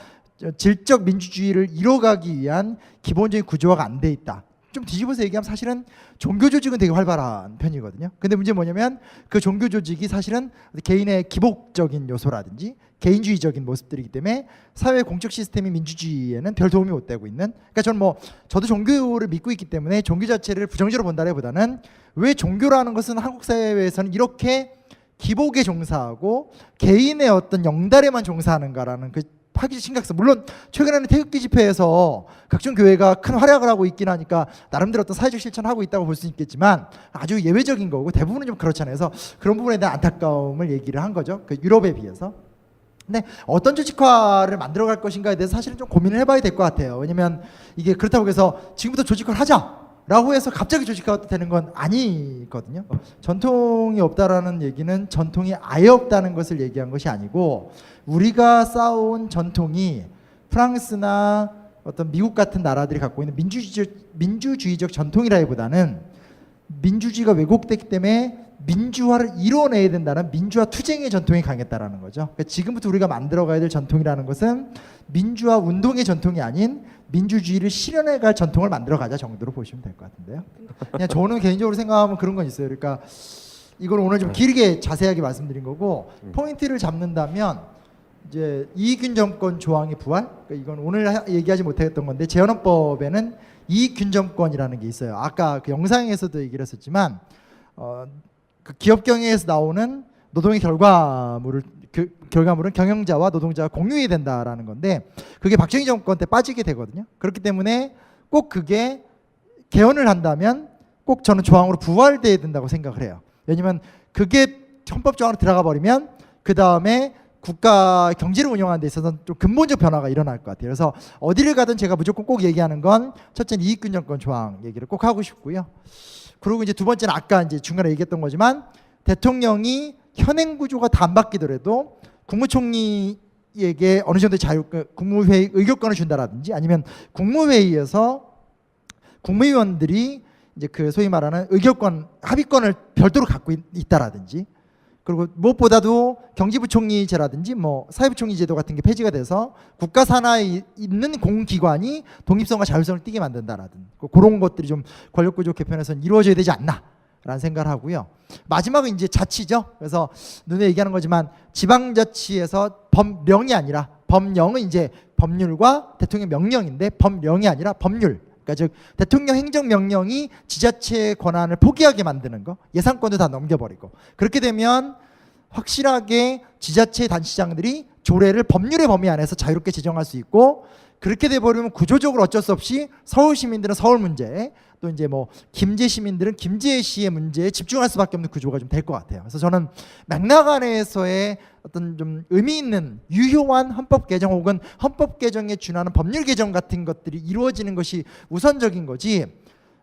질적 민주주의를 이뤄가기 위한 기본적인 구조화가 안 돼 있다. 좀 뒤집어서 얘기하면 사실은 종교 조직은 되게 활발한 편이거든요. 근데 문제는 뭐냐면 그 종교 조직이 사실은 개인의 기복적인 요소라든지 개인주의적인 모습들이기 때문에 사회 공적 시스템이 민주주의에는 별 도움이 못 되고 있는. 그러니까 저는 뭐 저도 종교를 믿고 있기 때문에 종교 자체를 부정적으로 본다기보다는 왜 종교라는 것은 한국 사회에서는 이렇게 기복에 종사하고 개인의 어떤 영달에만 종사하는가라는 그 파기 심각성. 물론 최근에는 태극기 집회에서 각종 교회가 큰 활약을 하고 있긴 하니까 나름대로 어떤 사회적 실천을 하고 있다고 볼 수 있겠지만 아주 예외적인 거고 대부분은 좀 그렇잖아요. 그래서 그런 부분에 대한 안타까움을 얘기를 한 거죠. 그 유럽에 비해서. 근데 어떤 조직화를 만들어갈 것인가에 대해서 사실은 좀 고민을 해봐야 될 것 같아요. 왜냐면 이게 그렇다고 해서 지금부터 조직화를 하자라고 해서 갑자기 조직화가 되는 건 아니거든요. 전통이 없다라는 얘기는 전통이 아예 없다는 것을 얘기한 것이 아니고 우리가 쌓아온 전통이 프랑스나 어떤 미국 같은 나라들이 갖고 있는 민주주의적 전통이라기보다는 민주주의가 왜곡됐기 때문에 민주화를 이뤄내야 된다는 민주화 투쟁의 전통이 강했다라는 거죠. 그러니까 지금부터 우리가 만들어가야 될 전통이라는 것은 민주화 운동의 전통이 아닌 민주주의를 실현해갈 전통을 만들어가자 정도로 보시면 될 것 같은데요. 그냥 저는 개인적으로 생각하면 그런 건 있어요. 그러니까 이걸 오늘 좀 길게 자세하게 말씀드린 거고 포인트를 잡는다면 이제 이익균 정권 조항의 부활. 그러니까 이건 오늘 얘기하지 못했던 건데 재헌헌법에는 이익균 정권이라는 게 있어요. 아까 그 영상에서도 얘기를 했었지만 그 기업 경영에서 나오는 노동의 결과물은 경영자와 노동자가 공유해야 된다라는 건데 그게 박정희 정권 때 빠지게 되거든요. 그렇기 때문에 꼭 그게 개헌을 한다면 꼭 저는 조항으로 부활돼야 된다고 생각을 해요. 왜냐면 그게 헌법 조항으로 들어가 버리면 그 다음에 국가 경제를 운영하는 데 있어서는 좀 근본적 변화가 일어날 것 같아요. 그래서 어디를 가든 제가 무조건 꼭 얘기하는 건 첫째는 이익균 정권 조항 얘기를 꼭 하고 싶고요. 그리고 이제 두 번째는 아까 이제 중간에 얘기했던 거지만 대통령이 현행 구조가 다 안 바뀌더라도 국무총리에게 어느 정도 국무회의 의결권을 준다라든지 아니면 국무회의에서 국무위원들이 이제 그 소위 말하는 의결권 합의권을 별도로 갖고 있다라든지 그리고 무엇보다도 경제부총리제라든지 뭐 사회부총리제도 같은 게 폐지가 돼서 국가 산하에 있는 공기관이 독립성과 자율성을 띠게 만든다라든 그런 것들이 좀 권력구조 개편에서는 이루어져야 되지 않나라는 생각을 하고요. 마지막은 이제 자치죠. 그래서 눈에 얘기하는 거지만 지방자치에서 법령이 아니라 법령은 이제 법률과 대통령 명령인데 법령이 아니라 법률. 그러니까 즉 대통령 행정명령이 지자체의 권한을 포기하게 만드는 거, 예산권도 다 넘겨버리고 그렇게 되면 확실하게 지자체 단체장들이 조례를 법률의 범위 안에서 자유롭게 제정할 수 있고 그렇게 돼버리면 구조적으로 어쩔 수 없이 서울 시민들은 서울 문제 또 이제 뭐 김제 시민들은 김제시의 문제에 집중할 수밖에 없는 구조가 좀 될 것 같아요. 그래서 저는 맥락 안에서의 어떤 좀 의미 있는 유효한 헌법 개정 혹은 헌법 개정에 준하는 법률 개정 같은 것들이 이루어지는 것이 우선적인 거지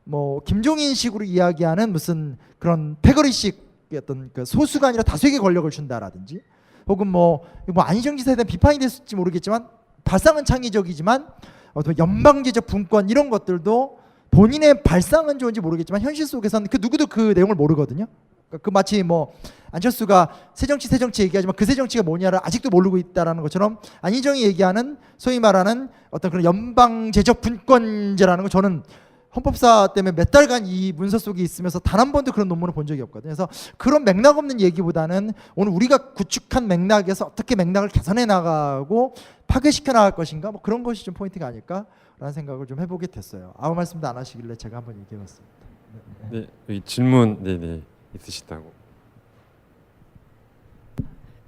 뭐 김종인식으로 이야기하는 무슨 그런 패거리식 어떤 그 소수가 아니라 다수에게 권력을 준다라든지 혹은 뭐 안희정 지사에 대한 비판이 됐을지 모르겠지만 발상은 창의적이지만 어떤 연방제적 분권 이런 것들도 본인의 발상은 좋은지 모르겠지만 현실 속에서는 그 누구도 그 내용을 모르거든요. 그 마치 뭐 안철수가 새정치 얘기하지만 그 새정치가 뭐냐를 아직도 모르고 있다라는 것처럼 안희정이 얘기하는 소위 말하는 어떤 그런 연방제적 분권제라는 거 저는 헌법사 때문에 몇 달간 이 문서 속에 있으면서 단 한 번도 그런 논문을 본 적이 없거든요. 그래서 그런 맥락 없는 얘기보다는 오늘 우리가 구축한 맥락에서 어떻게 맥락을 개선해 나가고 파괴시켜 나갈 것인가 뭐 그런 것이 좀 포인트가 아닐까라는 생각을 좀 해보게 됐어요. 아무 말씀도 안 하시길래 제가 한번 얘기해봤습니다. 네, 여기 질문 있으시다고.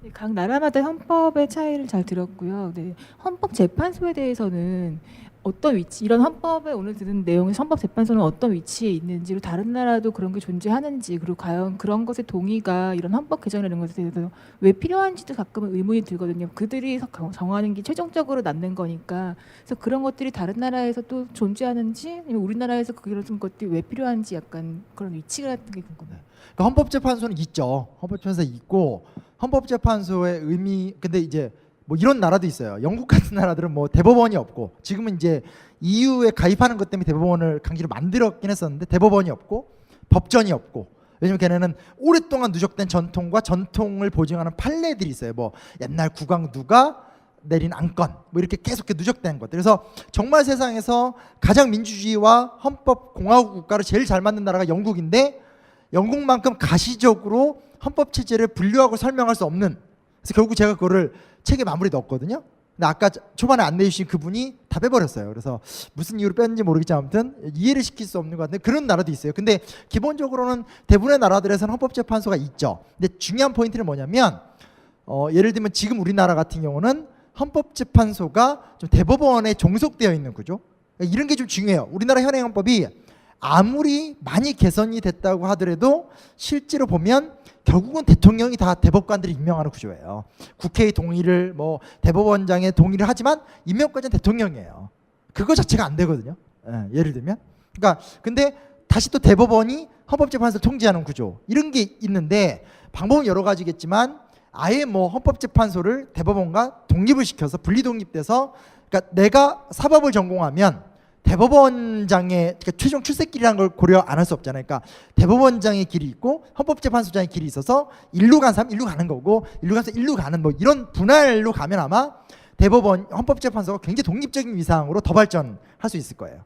네, 각 나라마다 헌법의 차이를 잘 들었고요. 네, 헌법재판소에 대해서는 어떤 위치, 이런 헌법에 오늘 듣는 내용에서 헌법재판소는 어떤 위치에 있는지, 다른 나라도 그런 게 존재하는지, 그리고 과연 그런 것의 동의가 이런 헌법 개정이라는 것에 대해서 왜 필요한지도 가끔은 의문이 들거든요. 그들이 정하는 게 최종적으로 남는 거니까. 그래서 그런 것들이 다른 나라에서 또 존재하는지, 아니면 우리나라에서 그런 것들이 왜 필요한지 약간 그런 위치가 같은 게 궁금해요. 그러니까 헌법재판소는 있죠. 헌법재판소 있고 헌법재판소의 의미 근데 이제 뭐 이런 나라도 있어요. 영국 같은 나라들은 뭐 대법원이 없고 지금은 이제 EU에 가입하는 것 때문에 대법원을 강제로 만들었긴 했었는데 대법원이 없고 법전이 없고 왜냐면 걔네는 오랫동안 누적된 전통과 전통을 보증하는 판례들이 있어요. 뭐 옛날 국왕 누가 내린 안건 뭐 이렇게 계속 누적된 것들. 그래서 정말 세상에서 가장 민주주의와 헌법 공화국 국가를 제일 잘 맞는 나라가 영국인데 영국만큼 가시적으로 헌법 체제를 분류하고 설명할 수 없는. 그래서 결국 제가 그거를 책에 마무리 넣었거든요. 근데 아까 초반에 안내해 주신 그분이 다 빼버렸어요. 그래서 무슨 이유로 뺐는지 모르겠지만 아무튼 이해를 시킬 수 없는 것 같은데 그런 나라도 있어요. 근데 기본적으로는 대부분의 나라들에서는 헌법재판소가 있죠. 근데 중요한 포인트는 뭐냐면 예를 들면 지금 우리나라 같은 경우는 헌법재판소가 좀 대법원에 종속되어 있는 구조. 그러니까 이런 게 좀 중요해요. 우리나라 현행 헌법이 아무리 많이 개선이 됐다고 하더라도 실제로 보면 결국은 대통령이 다 대법관들이 임명하는 구조예요. 국회의 동의를 뭐 대법원장의 동의를 하지만 임명까지는 대통령이에요. 그거 자체가 안 되거든요. 예를 들면. 그러니까 근데 다시 또 대법원이 헌법재판소를 통제하는 구조 이런 게 있는데 방법은 여러 가지겠지만 아예 뭐 헌법재판소를 대법원과 독립을 시켜서 분리독립돼서 그러니까 내가 사법을 전공하면 대법원장의 그러니까 최종 출세길이라는 걸 고려 안 할 수 없잖아요. 그러니까 대법원장의 길이 있고 헌법재판소장의 길이 있어서 일루 간 사람 일루 가는 거고 일루 가서 일루 가는 뭐 이런 분할로 가면 아마 대법원 헌법재판소가 굉장히 독립적인 위상으로 더 발전할 수 있을 거예요.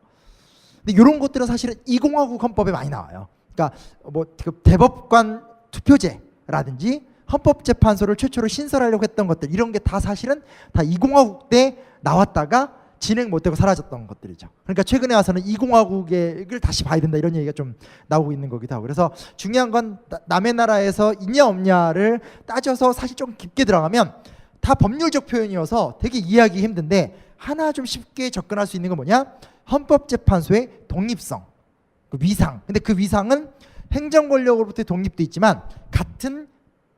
근데 이런 것들은 사실은 20화국 헌법에 많이 나와요. 그러니까 뭐 대법관 투표제라든지 헌법재판소를 최초로 신설하려고 했던 것들 이런 게 다 사실은 다 20화국 때 나왔다가 진행 못되고 사라졌던 것들이죠. 그러니까 최근에 와서는 20화국을 다시 봐야 된다 이런 얘기가 좀 나오고 있는 거기도 하고. 그래서 중요한 건 남의 나라에서 있냐 없냐를 따져서 사실 좀 깊게 들어가면 다 법률적 표현이어서 되게 이해하기 힘든데 하나 좀 쉽게 접근할 수 있는 건 뭐냐? 헌법재판소의 독립성, 그 위상. 근데 그 위상은 행정권력으로부터의 독립도 있지만 같은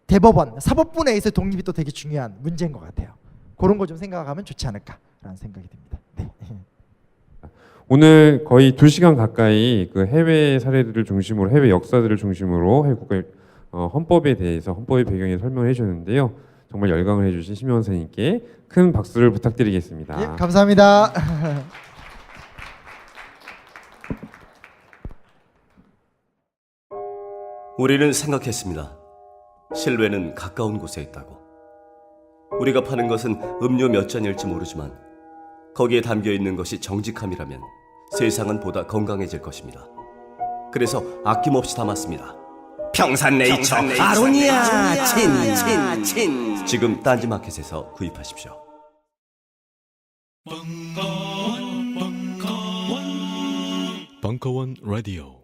대법원, 사법부 내에서 독립이 또 되게 중요한 문제인 것 같아요. 그런 거 좀 생각하면 좋지 않을까라는 생각이 듭니다. 네. 오늘 거의 2시간 가까이 그 해외 사례들을 중심으로 해외 역사들을 중심으로 해외 국가의 헌법에 대해서 헌법의 배경에 설명을 해주셨는데요. 정말 열광을 해주신 심영원 선생님께 큰 박수를 부탁드리겠습니다. 예, 감사합니다. 우리는 생각했습니다. 실외는 가까운 곳에 있다고. 우리가 파는 것은 음료 몇 잔일지 모르지만 거기에 담겨있는 것이 정직함이라면 세상은 보다 건강해질 것입니다. 그래서 아낌없이 담았습니다. 평산네이처 아로니아 친. 지금 딴지마켓에서 구입하십시오. 벙커원 라디오